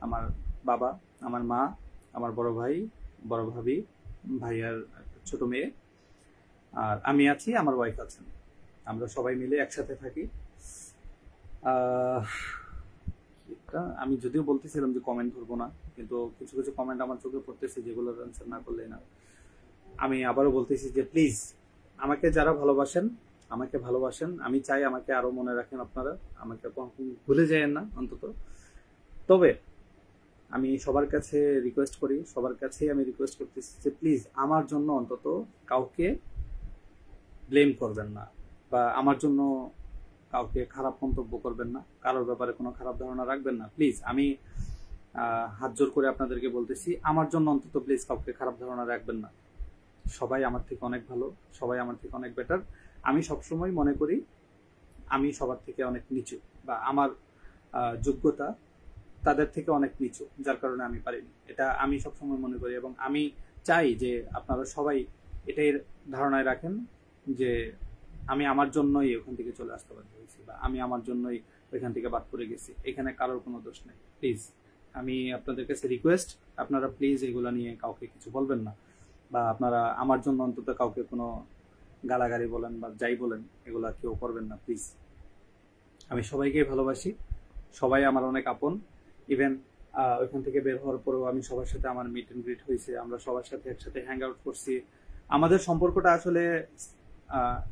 আমার বাবা, আমার মা, আমার বড় ভাই, বড় ভাবি, ভাইয়ার ছোট মেয়ে, আর আমি আছি, আমার ওয়াইফ আছেন। আমরা সবাই মিলে একসাথে থাকি। আমি যদিও বলতেছিলাম যে কমেন্ট ধরবো না, কিন্তু কিছু কিছু কমেন্ট আমার চোখে পড়তেছে যেগুলোর অ্যান্সার না করলে না। আমি আবারও বলতেছি যে প্লিজ আমাকে যারা ভালোবাসেন, আমাকে ভালোবাসেন, আমি চাই আমাকে আরো মনে রাখেন আপনারা, আমাকে কখনো ভুলে যায়েন না অন্তত। তবে আমি সবার কাছে রিকোয়েস্ট করি, সবার কাছেই আমি রিকোয়েস্ট করতেছি যে প্লিজ আমার জন্য অন্তত কাউকে ব্লেম করবেন না, বা আমার জন্য কাউকে খারাপ মন্তব্য করবেন না, কারোর ব্যাপারে কোনো খারাপ ধারণা রাখবেন না প্লিজ। আমি হাত জোর করে আপনাদেরকে বলতেছি, আমার জন্য অন্তত প্লিজ কাউকে খারাপ ধারণা রাখবেন না। সবাই আমার থেকে অনেক ভালো, সবাই আমার থেকে অনেক বেটার। আমি সবসময় মনে করি আমি সবার থেকে অনেক নিচু, বা আমার যোগ্যতা তাদের থেকে অনেক নিচু, যার কারণে আমি পারিনি। এটা আমি সবসময় মনে করি, এবং আমি চাই যে আপনারা সবাই এটাই ধারণায় রাখেন যে আমি আমার জন্যই ওখান থেকে চলে আসতে বাধ্য হয়েছি, বা আমি আমার জন্যই ওইখান থেকে বাদ পড়ে গেছি। এখানে কারোর কোনো দোষ নেই। প্লিজ আমি আপনাদের কাছে রিকোয়েস্ট, আপনারা প্লিজ এগুলো নিয়ে কাউকে কিছু বলবেন না, বা আপনারা আমার জন্য অন্তত কাউকে কোনো গালাগালি বলেন বা যাই বলেন এগুলা কেউ করবেন না প্লিজ। আমি সবাইকে ভালোবাসি, সবাই আমার অনেক আপন। ইভেন ওইখান থেকে বের হওয়ার পরেও আমি সবার সাথে আমার মিট এন্ড গ্রিট হয়েছে, আমরা সবার সাথে একসাথে হ্যাং আউট করছি। আমাদের সম্পর্কটা আসলে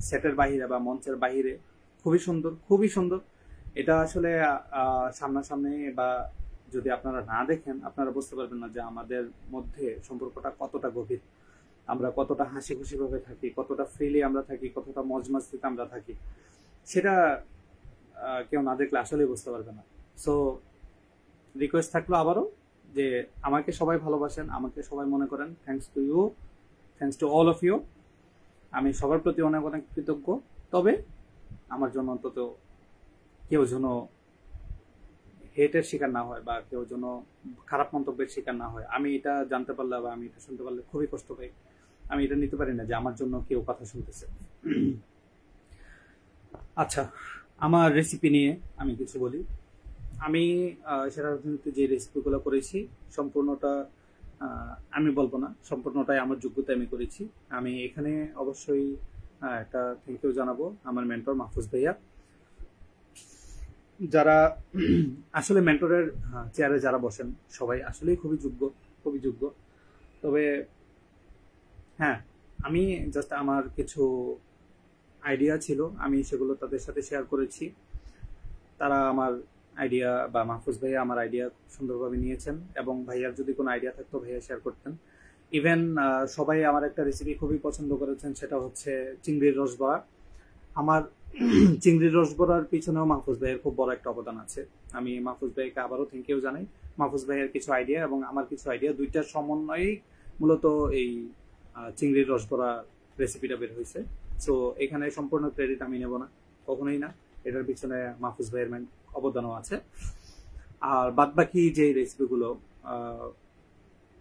সেটের বাহিরে বা মঞ্চের বাহিরে খুবই সুন্দর, খুবই সুন্দর। এটা আসলে সামনাসামনি বা যদি আপনারা না দেখেন আপনারা বুঝতে পারবেন না যে আমাদের মধ্যে সম্পর্কটা কতটা গভীর, আমরা কতটা হাসি খুশি ভাবে থাকি, কতটা ফ্রিলি আমরা থাকি, কতটা মজ মাস্তিতে আমরা থাকি। সেটা কেউ না দেখলে আসলে বুঝতে পারবে না। সো রিকোয়েস্ট থাকলো আবারও যে আমাকে সবাই ভালোবাসেন, আমাকে সবাই মনে করেন। Thanks to you, thanks to all of you. আমি সবার প্রতি অনেক অনেক কৃতজ্ঞ। তবে আমার জন্য অন্তত কেউ যেন হেটের শিকার না হয়, বা কেউ যেন খারাপ মন্তব্যের শিকার না হয়। আমি এটা জানতে পারলে বা আমি এটা শুনতে পারলে খুবই কষ্ট পাই। আমি এটা নিতে পারি না যে আমার জন্য কেউ কথা শুনতেছে। আচ্ছা, আমার রেসিপি নিয়ে আমি কিছু বলি। আমি সেরা রাজনীতিতে যে রেসিপিগুলো করেছি সম্পূর্ণটা আমি বলবো না, সম্পূর্ণটাই আমার যোগ্যতা আমি করেছি। আমি এখানে অবশ্যই একটা থ্যাংক ইউ জানাবো আমার মেন্টর মাহফুজ ভাইয়া। যারা আসলে মেন্টরের চেয়ারে যারা বসেন সবাই আসলেই খুবই যোগ্য, খুবই যোগ্য। তবে হ্যাঁ, আমি জাস্ট আমার কিছু আইডিয়া ছিল, আমি সেগুলো তাদের সাথে শেয়ার করেছি। তারা আমার আইডিয়া বা মাহফুজ ভাইয়া আমার আইডিয়া সুন্দরভাবে নিয়েছেন, এবং ভাইয়ার যদি কোনো আইডিয়া থাকতো ভাইয়া শেয়ার করতেন। ইভেন সবাই আমার একটা রেসিপি খুবই পছন্দ করেছেন, সেটা হচ্ছে চিংড়ির রসবড়া। আমার চিংড়ির রসবড়ার পিছনেও মাহফুজ ভাইয়ের খুব বড় একটা অবদান আছে। আমি মাহফুজ ভাইকে আবারও থ্যাংক ইউ জানাই। মাহফুজ ভাইয়ের কিছু আইডিয়া এবং আমার কিছু আইডিয়া, দুইটার সমন্বয়েই মূলত এই চিংড়ির রসবড়া রেসিপিটা বের হয়েছে। সো এখানে সম্পূর্ণ ক্রেডিট আমি নেব না, কখনোই না। এটার পিছনে মাহফুজ ভাইয়ের অবদানও আছে। আর বাদ বাকি যে রেসিপিগুলো,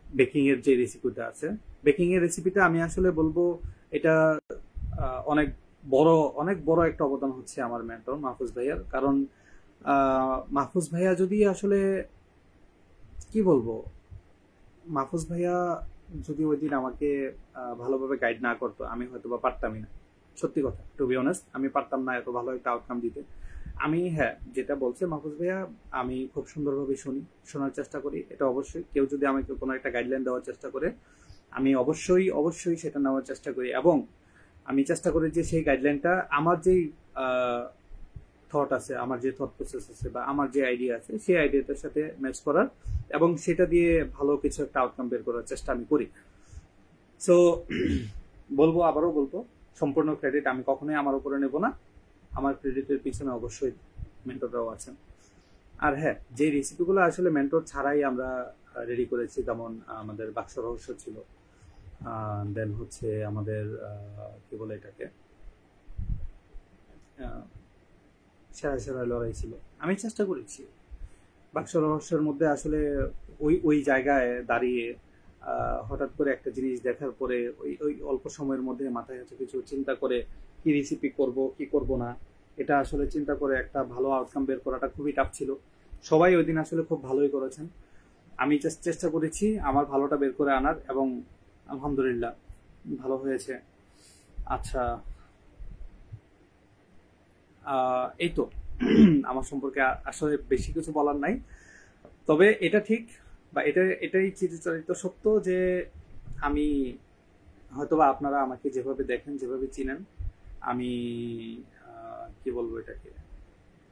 বেকিং এর যে রেসিপিটা আছে, বেকিং এর রেসিপিটা আমি আসলে বলবো এটা অনেক বড় একটা অবদান হচ্ছে আমার মেন্টর মাহফুজ ভাইয়ার। কারণ মাহফুজ ভাইয়া যদি আসলে কি বলবো, মাহফুজ ভাইয়া যদি ওই দিন আমাকে ভালোভাবে গাইড না করতো আমি হয়তো বা পারতামই না। সত্যি কথা, টু বি অনেস্ট, আমি পারতাম না এত ভালো একটা আউটকাম দিতে। আমি হ্যাঁ, যেটা বলছে মাহফুজ ভাইয়া আমি খুব সুন্দরভাবে শোনার চেষ্টা করি। এটা অবশ্যই কেউ যদি আমাকে কোনো একটা গাইডলাইন দেওয়ার চেষ্টা করে আমি অবশ্যই সেটা নেওয়ার চেষ্টা করি, এবং আমি চেষ্টা করি যে সেই গাইডলাইনটা আমার যেই থট আছে, আমার যে থট প্রসেস আছে বা আমার যে আইডিয়া আছে সেই আইডিয়াটার সাথে ম্যাচ করার, এবং সেটা দিয়ে ভালো কিছু একটা আউটকাম বের করার চেষ্টা আমি করি। সো আবারও বলবো সম্পূর্ণ ক্রেডিট আমি কখনোই আমার উপরে নেব না। আমার ক্রেডিটের পিছনে অবশ্যই মেন্টররাও আছেন। আর হ্যাঁ, যে রেসিপিগুলো আসলে মেন্টর ছাড়াই আমরা রেডি করেছি, যেমন আমাদের বাক্স রহস্য ছিল, দেন হচ্ছে আমাদের কি বলে এটাকে সেরা লড়াই ছিল। আমি চেষ্টা করেছি বাক্স রহস্যের মধ্যে আসলে ওই জায়গায় দাঁড়িয়ে হঠাৎ করে একটা জিনিস দেখার পরে ওই অল্প সময়ের মধ্যে মাথায় হচ্ছে কিছু চিন্তা করে কি রেসিপি করব কি করব না, এটা আসলে চিন্তা করে একটা ভালো আউটকাম বের করাটা খুবই টাফ ছিল। সবাই ওই দিন আসলে খুব ভালোই করেছেন। আমি চেষ্টা করেছি আমার ভালোটা বের করে আনার, এবং আলহামদুলিল্লাহ ভালো হয়েছে। আচ্ছা, এই তো আমার সম্পর্কে আসলে বেশি কিছু বলার নাই। তবে এটা ঠিক বা এটাই চিরাচরিত সত্য যে আমি হয়তোবা আপনারা আমাকে যেভাবে দেখেন, যেভাবে চিনেন, আমি কি বলবো এটাকে,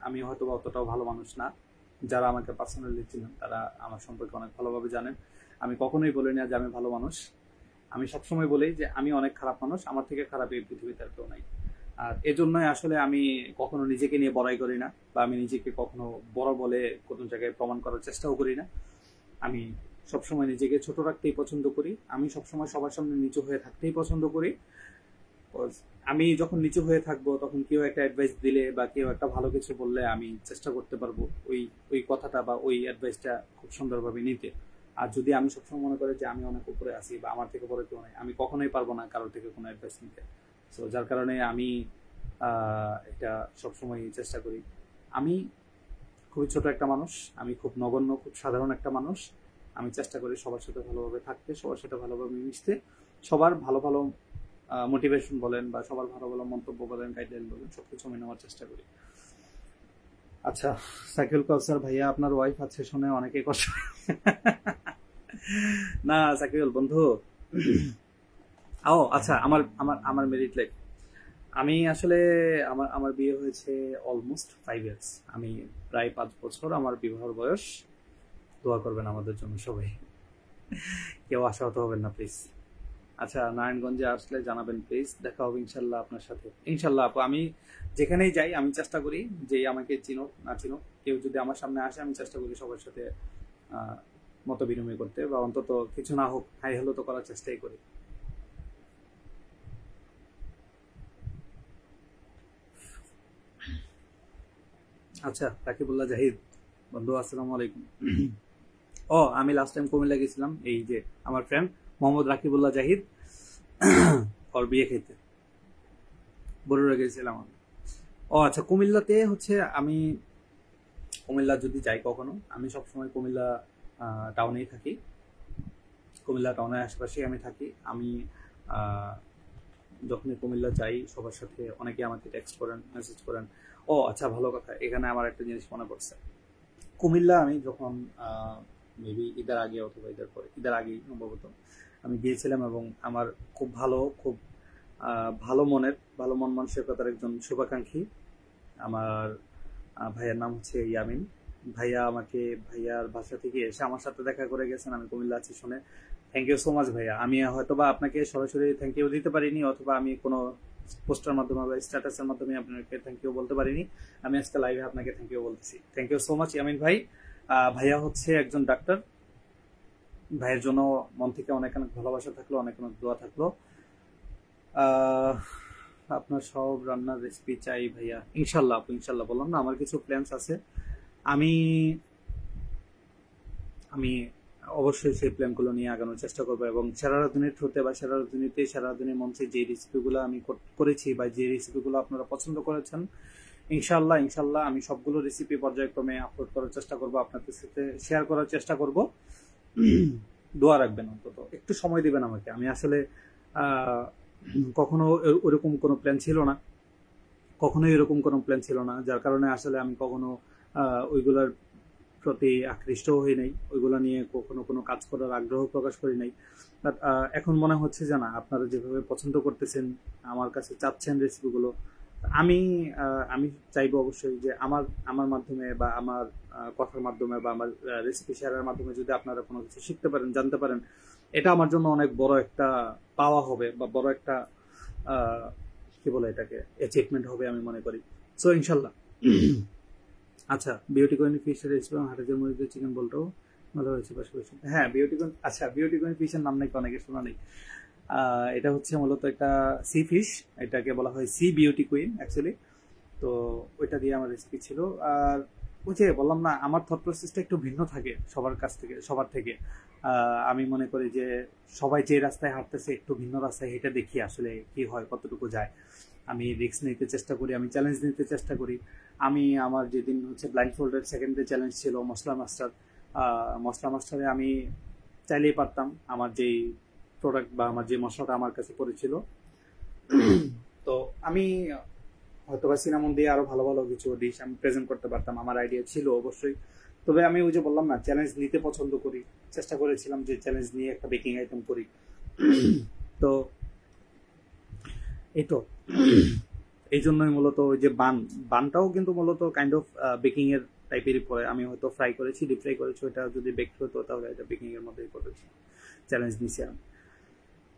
আমি হয়তোবা অতটাও ভালো মানুষ না। যারা আমাকে পার্সোনালি চিনেন তারা আমার সম্পর্কে অনেক ভালোভাবে জানেন। আমি কখনোই বলি না যে আমি ভালো মানুষ। আমি সবসময় বলি যে আমি অনেক খারাপ মানুষ, আমার থেকে খারাপ এই পৃথিবীতে আর কেউ নাই। আর এজন্যই আসলে আমি কখনো নিজেকে নিয়ে বড়াই করি না, বা আমি নিজেকে কখনো বড় বলে কোনো জায়গায় প্রমাণ করার চেষ্টাও করি না। আমি সবসময় নিজেকে ছোট রাখতেই পছন্দ করি। আমি সবসময় সবার সামনে নিচু হয়ে থাকতেই পছন্দ করি। আমি যখন নিচু হয়ে থাকবো তখন কেউ একটা অ্যাডভাইস দিলে বা কেউ একটা ভালো কিছু বললে আমি চেষ্টা করতে পারবো ওই ওই কথাটা বা ওই অ্যাডভাইসটা খুব সুন্দরভাবে নিতে। আর যদি আমি সবসময় মনে করি যে আমি অনেক উপরে আছি বা আমার থেকে বড় কেউ নেই, আমি কখনোই পারবো না কারোর থেকে কোনো অ্যাডভাইস নিতে। সো যার কারণে আমি এটা সবসময় চেষ্টা করি। আমি খুবই ছোট একটা মানুষ, আমি খুব নগণ্য, খুব সাধারণ একটা মানুষ। আমি চেষ্টা করি সবার সাথে ভালোভাবে থাকতে, সবার সাথে ভালোভাবে মিশতে, সবার ভালো ভালো মোটিভেশন বলেন বা সবার ভালো ভালো মন্তব্য বলেন, গাইডলাইন বলেন, সবকিছু আমি নেওয়ার চেষ্টা করি। আচ্ছা, সাইকেল কাউসার ভাইয়া আপনার ওয়াইফ আছে শুনে অনেকে কষ্ট না সাকিউল বন্ধু। ও আচ্ছা, আমার আমার আমার মেরিট লাইফ, আমি আসলে আমার আমার বিয়ে হয়েছে অলমোস্ট 5 ইয়ার্স। আমি প্রায় 5 বছর আমার বিবাহের বয়স। দোয়া করবেন আমাদের জন্য সবাই, কেউ আশাহত হবেন না প্লিজ। আচ্ছা, নারায়ণগঞ্জে আসলে জানাবেন প্লিজ, দেখা হবে ইনশাল্লাহ আপনার সাথে। ইনশাল্লাহ আপু, আমি যেখানেই যাই আমি চেষ্টা করি যে আমাকে চিনো না চিনো, কেউ যদি আমার সামনে আসে আমি চেষ্টা করি সবার সাথে মত বিনিময় করতে, বা অন্তত কিছু না হোক হাই হ্যালো তো করার চেষ্টাই করি। আচ্ছা, রাকিবুল্লাহ জাহিদ বন্ধু, আসসালামু আলাইকুম। ও, আমি লাস্ট টাইম কুমিল্লা গেছিলাম, এই যে আমার ফ্রেন্ড মোহাম্মদ রাকিবুল্লাহ জাহিদ, ওর বিয়ে খেতে বরুড়া গেছিলাম আমি। ও আচ্ছা, কুমিল্লাতে হচ্ছে আমি কুমিল্লা যদি যাই কখনো, আমি সবসময় কুমিল্লা টাউনেই থাকি। কুমিল্লা টাউনের আশেপাশেই আমি থাকি। আমি আহ, যখনই কুমিল্লা যাই সবার সাথে অনেকে আমাকে টেক্সট করেন, মেসেজ করেন। ও আচ্ছা, ভালো কথা, এখানে আমার একটা জিনিস মনে পড়ছে। কুমিল্লা আমি যখন মেবি ঈদের আগে অথবা ঈদের পরে, ঈদের আগেই সম্ভবত আমি গিয়েছিলাম, এবং আমার খুব খুব ভালো মন মানসিকতার একজন শুভাকাঙ্ক্ষী আমার ভাইয়ার নাম হচ্ছে ইয়ামিন। ভাইয়া আমাকে ভাইয়ার বাসা থেকে এসে আমার সাথে দেখা করে গেছেন আমি কুমিল্লা আছি শুনে। থ্যাংক ইউ সো মাচ ভাইয়া। আমি হয়তোবা আপনাকে সরাসরি থ্যাংক ইউ দিতে পারিনি, অথবা আমি কোনো পোস্টার মাধ্যমে বা স্ট্যাটাসের মাধ্যমে আপনাকে থ্যাংক ইউ বলতে পারিনি। আমি আজকে লাইভে আপনাকে থ্যাংক ইউ বলতেছি। Thank you so much Yamin ভাই। ভাইয়া হচ্ছে একজন ডাক্তার। ভাইয়ের জন্য মন থেকে অনেক অনেক ভালোবাসা থাকলো, অনেক অনেক দোয়া থাকলো। আহ, আপনার সব রান্নার রেসিপি চাই ভাইয়া। ইনশাল্লাহ আপু, ইনশাল্লাহ, বললাম না আমার কিছু প্ল্যানস আছে। আমি আমি অবশ্যই সেই প্ল্যানগুলো নিয়ে আগানোর চেষ্টা করবো, এবং সেরারুদ্দিনের থ্রুতে বা সেরারুদ্দিনীতে সেরারুদ্দিনের মঞ্চে যে রেসিপিগুলো আমি করেছি বা যে রেসিপিগুলো আপনারা পছন্দ করেছেন, ইনশাল্লাহ ইনশাল্লাহ আমি সবগুলো রেসিপি পর্যায়ক্রমে আপলোড করার চেষ্টা করব, আপনাদের সাথে শেয়ার করার চেষ্টা করব। দোয়া রাখবেন, অন্তত একটু সময় দিবেন আমাকে। আমি আসলে কখনো ওরকম কোনো প্ল্যান ছিল না, কখনোই এরকম কোনো প্ল্যান ছিল না, যার কারণে আসলে আমি কখনো ওইগুলোর প্রতি আকৃষ্ট হই নাই, ওইগুলো নিয়ে কখনো কোনো কাজ করার আগ্রহ প্রকাশ করি নাই। বাট এখন মনে হচ্ছে যে না, আপনারা যেভাবে পছন্দ করতেছেন, আমার কাছে চাচ্ছেন রেসিপিগুলো, আমি আমি চাইবো অবশ্যই যে আমার আমার মাধ্যমে বা আমার কথার মাধ্যমে বা আমার রেসিপি শেয়ারের মাধ্যমে যদি আপনারা কোনো কিছু শিখতে পারেন, জানতে পারেন, এটা আমার জন্য অনেক বড় একটা পাওয়া হবে, বা বড় একটা আহ, কি বলে এটাকে, অ্যাচিভমেন্ট হবে আমি মনে করি। সো ইনশাল্লাহ। আচ্ছা, বিউটি কোয়েন ফিশের রেসিপি এবং হাটেজের মুরগি চিকেন বলটাও ভালো হয়েছে পাশাপাশি। হ্যাঁ, বিউটি কোয়েন, আচ্ছা বিউটি কোয়েন ফিশের নাম নাকি অনেকে শোনা নেই। এটা হচ্ছে মূলত একটা সি ফিশ, এটাকে বলা হয় সি বিউটি কুইন অ্যাকচুয়ালি। তো ওইটা দিয়ে আমার রেসিপি ছিল। আর ওই যে বললাম না, আমার থট প্রসেসটা একটু ভিন্ন থাকে সবার কাছ থেকে, সবার থেকে। আমি মনে করি যে সবাই যে রাস্তায় হাঁটতেছে একটু ভিন্ন রাস্তায় হেঁটে দেখি আসলে কি হয়, কতটুকু যায়। আমি রিস্ক নিতে চেষ্টা করি, আমি চ্যালেঞ্জ নিতে চেষ্টা করি। আমি আমার যেদিন হচ্ছে ব্লাইন্ড ফোল্ডের সেকেন্ড ডে চ্যালেঞ্জ ছিল মশলা মাস্টার, মশলা মাস্টারে আমি চাইলেই পারতাম আমার যেই প্রোডাক্ট বা আমার যে মশলাটা আমার কাছে পড়েছিল, তো আমি হয়তোবা সিনামন দিয়ে আরো ভালো ভালো কিছু ডিশ আমি প্রেজেন্ট করতে পারতাম, আমার আইডিয়া ছিল অবশ্যই। তবে আমি ওই যে বললাম না, চ্যালেঞ্জ নিতে পছন্দ করি, চেষ্টা করেছিলাম যে চ্যালেঞ্জ নিয়ে একটা বেকিং আইটেম করি। তো এই তো এই জন্যই মূলত ওই যে বানটাও কিন্তু মূলত কাইন্ড অফ বেকিং এর টাইপেরই পড়ে। আমি হয়তো ফ্রাই করেছি, ডিপ ফ্রাই করেছি, ওইটা যদি বেক হতো তাহলে এটা বেকিং এর মধ্যেই পড়েছি। চ্যালেঞ্জ নিছি আমি।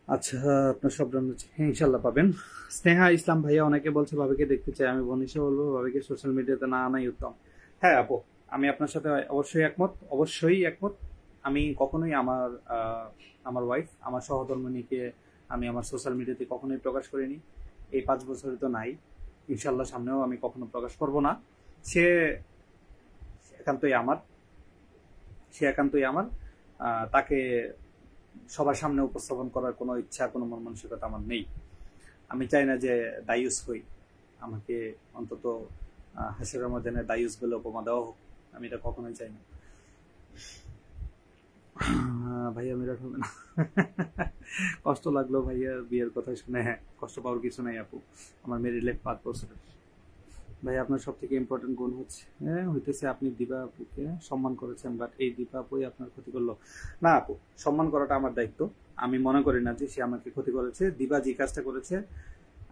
আচ্ছা, আপনার সব রান্না হ্যাঁ ইনশাল্লাহ পাবেন। স্নেহা ইসলাম ভাইয়া অনেকে বলছে ভাবিকে দেখতে চাই, আমি বনিশা বলবো ভাবিকে সোশ্যাল মিডিয়াতে না আনাই উত্তম। হ্যাঁ আপু, আমি আপনার সাথে অবশ্যই একমত। আমি কখনোই আমার ওয়াইফ, আমার সহধর্মিণীকে আমি আমার সোশ্যাল মিডিয়াতে কখনোই প্রকাশ করিনি। এই 5 বছরে তো নাই, ইনশাল্লাহ সামনেও আমি কখনো প্রকাশ করব না। সে একান্তই আমার, তাকে সবার সামনে উপস্থাপন করার কোনো ইচ্ছা, কোনো মন মানসিকতা আমার নেই। আমি চাই না যে দায়ুস হই, আমাকে অন্তত হাসির ময়দানে দায়ুস বলে উপমা দেওয়া হোক, আমি এটা কখনোই চাই না। ভাইয়া মেরাট হবে না। কষ্ট লাগলো ভাইয়া বিয়ের কথা শুনে। হ্যাঁ, কষ্ট পাওয়ার কিছু নাই আপু, আমার মেরিট লাইফ 5 বছরের। ভাই আপনার সব থেকে ইম্পর্টেন্ট গুণ হইতেছে আপনি দিবা আপুকে সম্মান করেছেন, বাট এই দিবা আপুই আপনার ক্ষতি করলো না। আপু, সম্মান করাটা আমার দায়িত্ব। আমি মনে করি না যে সে আমাকে ক্ষতি করেছে। দিবা যে কাজটা করেছে,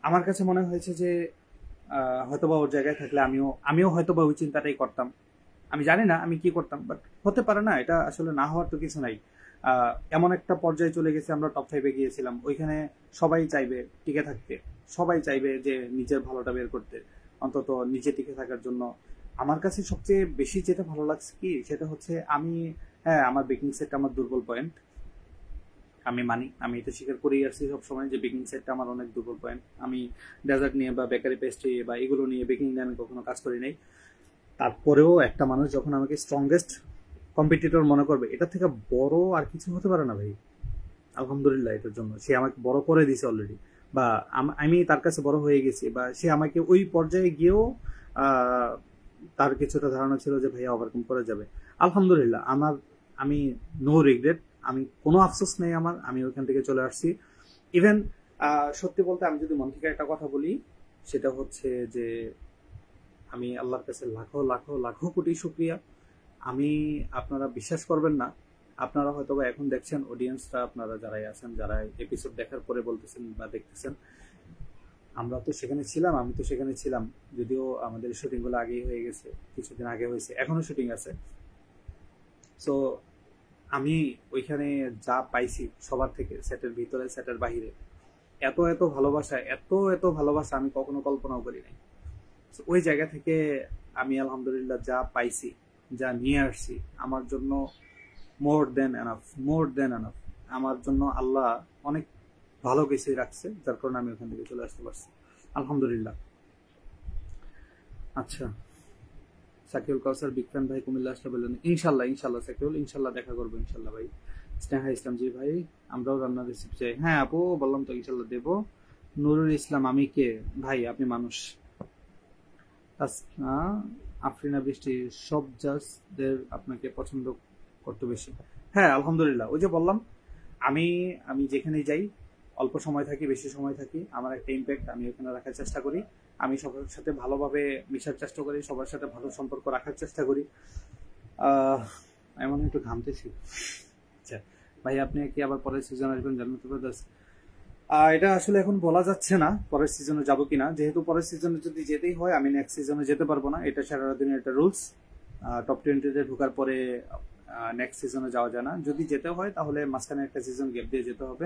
আমার কাছে মনে হয়েছে যে হয়তোবা ওর জায়গায় থাকলে আমিও হয়তোবা ওই চিন্তাটাই করতাম। আমি জানি না আমি কি করতাম, বাট হতে পারে না, এটা আসলে না হওয়ার তো কিছু নাই। এমন একটা পর্যায়ে চলে গেছে, আমরা টপ 5-এ গিয়েছিলাম, ওইখানে সবাই চাইবে টিকে থাকতে, সবাই চাইবে যে নিজের ভালোটা বের করতে, অন্তত নিজে টিকে থাকার জন্য। আমার কাছে সবচেয়ে বেশি যেটা ভালো লাগছে কি, সেটা হচ্ছে হ্যাঁ, আমার বেকিং সেটটা আমার দুর্বল পয়েন্ট, আমি মানি, আমি এটা স্বীকার করেই আসছি সবসময় যে বেকিং সেটটা আমার অনেক দুর্বল পয়েন্ট। আমি ডেজার্ট নিয়ে বা বেকারি পেস্ট্রি বা এগুলো নিয়ে, বেকিং নিয়ে আমি কখনো কাজ করি নাই। তারপরেও একটা মানুষ যখন আমাকে স্ট্রংগেস্ট কম্পিটিটর মনে করবে, এটা থেকে বড় আর কিছু হতে পারে না ভাই। আলহামদুলিল্লাহ এটার জন্য। সে আমাকে বড় করে দিছে অলরেডি, বা আমি তার কাছে বড় হয়ে গেছি, বা সে আমাকে ওই পর্যায়ে গিয়েও তার কিছুটা ধারণা ছিল যে ভাইয়া ওভারকাম করা যাবে। আলহামদুলিল্লাহ, আমি নো রিগ্রেট, আমি কোনো আফসোস নেই আমার, আমি ওইখান থেকে চলে আসছি। ইভেন সত্যি বলতে আমি যদি মন থেকে একটা কথা বলি, সেটা হচ্ছে যে আমি আল্লাহর কাছে লাখো লাখো লাখো কোটি শুকরিয়া। আপনারা বিশ্বাস করবেন না, আপনারা হয়তো বা এখন দেখছেন, অডিয়েন্সরা আপনারা যারাই আছেন, যারা এপিসোড দেখার পরে বলতেছেন বা দেখতেছেন, আমরা তো সেখানে ছিলাম, আমি তো সেখানে ছিলাম, যদিও আমাদের শুটিং গুলো আগেই হয়ে গেছে, কিছুদিন আগে হয়েছে, এখনো শুটিং আছে। সো আমি ওইখানে যা পাইছি সবার থেকে, সেটের ভিতরে সেটের বাহিরে, এত এত ভালোবাসা, এত ভালোবাসা আমি কখনো কল্পনাও করি নাই। ওই জায়গা থেকে আমি আলহামদুলিল্লাহ যা পাইছি, যা নিয়ে আসছি, আমার জন্য মোর দেন এনাফ। আমার জন্য আল্লাহ অনেক ভালো কিছুই রাখছে, যার কারণে আমি ওখান থেকে চলে আসতে পারছি আলহামদুলিল্লাহ। আচ্ছা, সাকিউল কাউসার বিগ ফ্যান ভাই, কুমিল্লা আসলে বললেন। ইনশাল্লাহ সাকিউল, ইনশাল্লাহ দেখা করবো ইনশাল্লাহ ভাই। স্নেহা ইসলাম জি ভাই, আমরাও রান্নার রেসিপি চাই। হ্যাঁ আপু, বললাম তো ইনশাল্লাহ দেবো। নুরুল ইসলাম, আমি কে ভাই? আপনি মানুষ। আফরিনা বৃষ্টি, সব জাজদের আপনাকে পছন্দ করতে বেশি। হ্যাঁ আলহামদুলিল্লাহ, ওই যে বললাম, আমি আমি যেখানেই যাই, অল্প সময় থাকি বেশি সময় থাকি, আমার একটা ইম্প্যাক্ট আমি ওখানে রাখার চেষ্টা করি। আমি সবার সাথে ভালোভাবে মিশার চেষ্টা করি, সবার সাথে ভালো সম্পর্ক রাখার চেষ্টা করি। এমন একটু ঘামতেছি। আচ্ছা ভাই, আপনি কি আবার পরের সিজন আসবেন জান্নাতুল ফেরদৌস? এটা আসলে এখন বলা যাচ্ছে না পরের সিজনে যাবো কিনা, যেহেতু পরের সিজনে যদি যেতেই হয়, আমি নেক্সট সিজনে যেতে পারবো না, এটা সারাদিনের একটা রুলস। টপ 20-তে ঢোকার পরে নেক্সট সিজনে যাওয়া যায় না। যদি যেতে হয় তাহলে মাঝখানে একটা সিজন গ্যাপ দিয়ে যেতে হবে,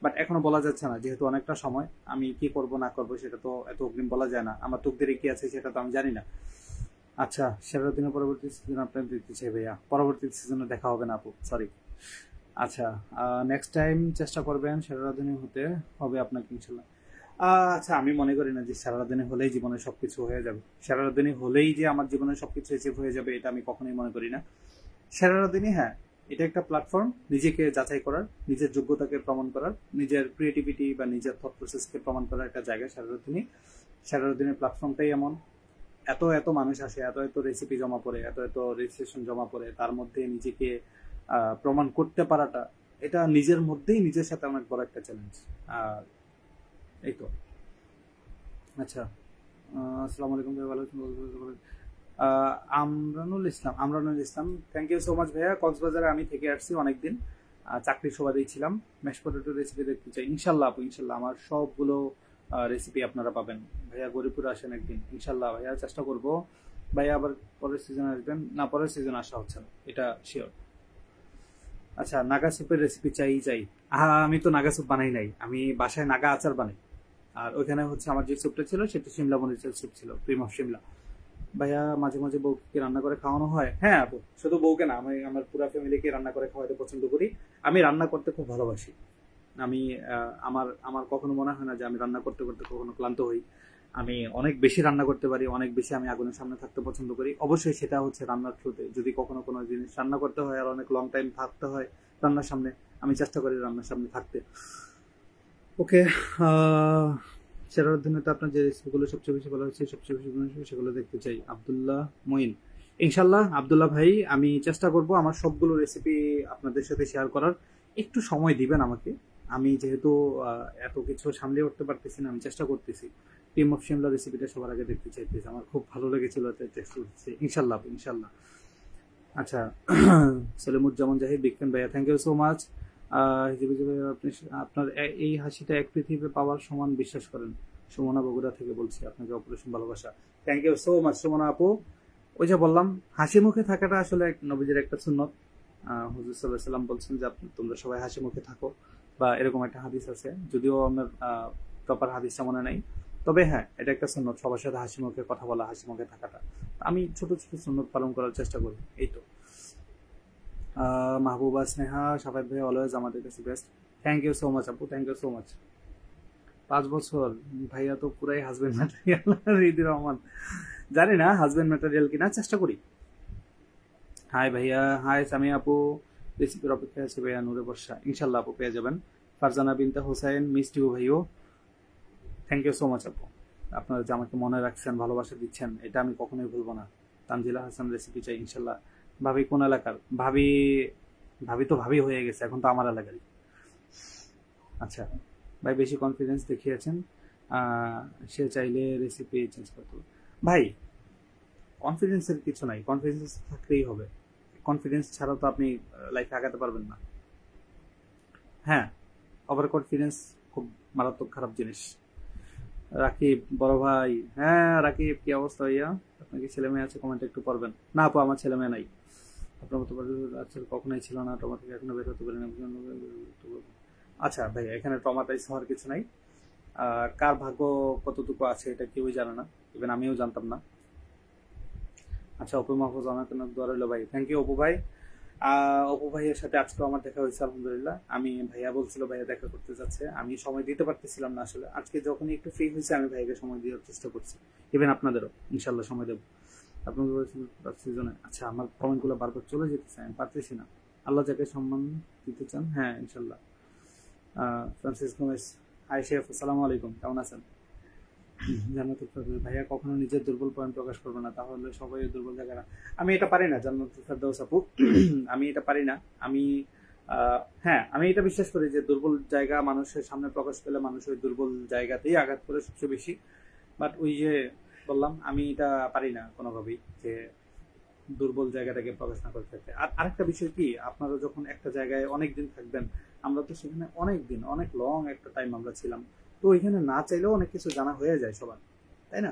বাট এখনো বলা যাচ্ছে না, যেহেতু অনেকটা সময়। আমি কি করব না করবো সেটা তো এত অগ্রিম বলা যায় না, আমার তকদিরে কি আছে সেটা তো আমি জানি না। আচ্ছা, সারাদিনের পরবর্তী সিজন আপনার দিতে চাই ভাইয়া, পরবর্তী সিজনে দেখা হবে না আপু, সরি। আচ্ছা, নেক্সট টাইম চেষ্টা করবেন সারাদিনে হতে হবে আপনাকে ইনশাল্লাহ। আচ্ছা, আমি মনে করি না যে সারাদিনে হলেই জীবনে সবকিছু হয়ে যাবে, সারাদিনে হলেই যে আমার জীবনে সবকিছু অ্যাচিভ হয়ে যাবে, এটা আমি কখনোই মনে করি না। সারাদিনই হ্যাঁ, এটা একটা প্ল্যাটফর্ম নিজেকে যাচাই করার, নিজের যোগ্যতাকে প্রমাণ করার, নিজের ক্রিয়েটিভিটি বা নিজের থট প্রসেসকে প্রমাণ করার একটা জায়গা সারাদিনের প্ল্যাটফর্মটাই এমন। এত মানুষ আসে, এত রেসিপি জমা পড়ে, এত রেজিস্ট্রেশন জমা পড়ে, তার মধ্যে নিজেকে প্রমাণ করতে পারাটা, এটা নিজের মধ্যেই নিজের সাথে অনেক বড় একটা চ্যালেঞ্জ। এই তো। আচ্ছা, আসসালামু আলাইকুম ভাই, ভালো আছেন? আমরানুল ইসলাম, থ্যাংক ইউ সো মাচ ভাইয়া। কক্সবাজারে আমি থেকে আসছি অনেকদিন, চাকরির সুবাদেই ছিলাম। ম্যাশ পটেটো রেসিপি দেখতে চাই। ইনশাল্লাহ আপু, ইনশাল্লাহ। আমার সবগুলো রেসিপি আপনারা পাবেন। ভাইয়া গরিপুরে আসেন একদিন, ইনশাল্লাহ ভাইয়া চেষ্টা করব। ভাইয়া আবার পরের সিজনে আসবেন না? পরের সিজন আসা হচ্ছে না, এটা শিওর। আচ্ছা, নাগা স্যুপের রেসিপি চাই। আমি তো নাগা স্যুপ বানাই নাই, আমি বাসায় নাগা আচার বানাই। আর ওইখানে হচ্ছে আমার যে স্যুপটা ছিল সেটা শিমলা মরিচের স্যুপ ছিল, ক্রিম অফ শিমলা। ভাইয়া মাঝে মাঝে বউকে রান্না করে খাওয়ানো হয়? হ্যাঁ আপু, শুধু বউকে না, আমি আমার পুরো ফ্যামিলিকে রান্না করে খাওয়াতে পছন্দ করি। আমি রান্না করতে খুব ভালোবাসি। আমি আমার আমার কখনো মনে হয় না যে আমি রান্না করতে করতে কখনো ক্লান্ত হই। আমি অনেক বেশি রান্না করতে পারি, অনেক বেশি আমি আগুনের সামনে থাকতে পছন্দ করি। অবশ্যই সেটা হচ্ছে রান্নার থ্রুতে, যদি কখনো কোনো জিনিস রান্না করতে হয় আর অনেক লং টাইম থাকতে হয় রান্নার সামনে, আমি চেষ্টা করি রান্নার সামনে থাকতে। ওকে, সেরার অধীনতে আপনার যে রেসিপিগুলো সবচেয়ে বেশি ভালো হচ্ছে, সবচেয়ে বেশি গুণ হচ্ছে, সেগুলো দেখতে চাই। আব্দুল্লাহ মঈন, ইনশাল্লাহ আব্দুল্লাহ ভাই, আমি চেষ্টা করব আমার সবগুলো রেসিপি আপনাদের সাথে শেয়ার করার। একটু সময় দিবেন আমাকে। আমি যেহেতু এত কিছু সামলে উঠতে পারতেছি না, আমি চেষ্টা করতেছি। টিম অফ শিমলা রেসিপিটা সবার আগে দেখতে চাইতেছি, আমার খুব ভালো লেগেছিল, ইনশাল্লাহ ইনশাল্লাহ। আচ্ছা, সলিমুজ্জামান জাহিদ, বিগ ফ্যান ভাইয়া, থ্যাংক ইউ সো মাচ। হিজিবি ভাইয়া, আপনি আপনার এই হাসিটা এক পৃথিবীতে পাওয়ার সমান বিশ্বাস করেন? সুমনা বগুড়া থেকে বলছি, আপনাকে অপারেশন ভালোবাসা। Thank you so much Sumona আপু। ওই যে বললাম, হাসি মুখে থাকাটা আসলে এক নবীজির একটা সুন্নত। হুজুর সাল্লাল্লাহু আলাইহি সাল্লাম বলছেন যে তোমরা সবাই হাসি মুখে থাকো, বা এরকম একটা হাদিস আছে, যদিও আমার প্রপার হাদিসটা মনে নাই। তবে হ্যাঁ, এটা একটা সুন্নত, সবার সাথে হাসি মুখে কথা বলা, হাসি মুখে থাকাটা। আমি ছোট ছোট সুন্নত পালন করার চেষ্টা করি, এই তো। মাহবুবা স্নেহা, সাফাত ভাই অলওয়েজ আমাদের কাছে best. Thank you so much আপু, থ্যাংক ইউ সো মাচ। 5 বছর, ভাইয়া তো পুরাই হাজবেন্ড ম্যাটেরিয়াল। রিদি রহমান, জানি না হাজবেন্ড ম্যাটেরিয়াল কিনা, চেষ্টা করি। হাই ভাইয়া, হাই সামি আপু, রেসিপির অপেক্ষা আছে ভাইয়া। নূরে বর্ষা, ইনশাল্লাহ আপু পেয়ে যাবেন। ফারজানা বিনতে হোসেন, মিস ইউ ভাইও, থ্যাংক ইউ সো মাচ আপু। আপনারা যে আমাকে মনে রাখছেন, ভালোবাসা দিচ্ছেন, এটা আমি কখনোই ভুলবো না। তানজিলা হাসান, রেসিপি চাই ইনশাল্লাহ। ভাবি কোন এলাকার? ভাবি ভাবি তো ভাবি হয়ে গেছে, এখন তো আমার এলাকারই। আচ্ছা ভাই, বেশি কনফিডেন্স দেখিয়েছেন, সে চাইলে রেসিপি চেঞ্জ করতে হবে। ভাই, কনফিডেন্সের কিছু নাই, কনফিডেন্স থাকতেই হবে। কনফিডেন্স ছাড়া তো আপনি লাইফে আগাতে পারবেন না। হ্যাঁ, ওভার কনফিডেন্স খুব মারাত্মক খারাপ জিনিস। রাকিব বড় ভাই, হ্যাঁ রাকিব, কি অবস্থা ভাইয়া? আপনার কি ছেলে মেয়ে আছে? কমেন্ট একটু করবেন। না আপু, আমার ছেলে মেয়ে নাই। আপনার মতো আজকাল কখনোই ছিল না, টমা থেকে এখনো বের হতে পারেন। আচ্ছা ভাই, এখানে ট্রমাটাইজ হওয়ার কিছু নাই। কার ভাগ্য কতটুকু আছে এটা কেউই জানে না, ইভেন আমিও জানতাম না। আচ্ছা, অপু মাহফুজ, অনেক অনেক দোয়া রইল ভাই। থ্যাংক ইউ অপু ভাই। অপু ভাইয়ের সাথে আজকে আমার দেখা হয়েছে আলহামদুলিল্লাহ। আমি ভাইয়া বলছিল ভাইয়া দেখা করতে যাচ্ছে, আমি সময় দিতে পারতেছিলাম না আসলে। আজকে যখন একটু ফ্রি হয়েছে, আমি ভাইকে সময় দেওয়ার চেষ্টা করছি। ইভেন আপনাদেরও ইনশাল্লাহ সময় দেবো। আপনাদের সিজনে। আচ্ছা, আমার কমেন্টগুলো বারবার চলে যেতেছে, আমি পারতেছি না। আল্লাহ যাকে সম্মান দিতে চান, হ্যাঁ ইনশাল্লাহ। ফ্রান্সিস গোমেস, হাই শেফ, আসসালামু আলাইকুম, কেমন আছেন? জান্নাতুল ফেরদৌস, ভাইয়া কখনো নিজের দুর্বল পয়েন্ট প্রকাশ করবে না, তাহলে সবাই দুর্বল জায়গা। আমি এটা পারি না জান্নাতুল ফেরদৌস আপু, আমি এটা পারি না। আমি হ্যাঁ, আমি এটা বিশ্বাস করি যে দুর্বল জায়গা মানুষের সামনে প্রকাশ পেলে মানুষ ওই দুর্বল জায়গাতেই আঘাত করে সবচেয়ে বেশি। বাট ওই যে বললাম, আমি এটা পারি না কোনোভাবেই যে দুর্বল জায়গাটাকে প্রকাশ না করে থাকতে। আর আরেকটা বিষয় কি, আপনারা যখন একটা জায়গায় অনেক দিন থাকবেন, আমরা তো সেখানে অনেক দিন, অনেক লং একটা টাইম আমরা ছিলাম, তো ওইখানে না চাইলেও অনেক কিছু জানা হয়ে যায় সবার, তাই না?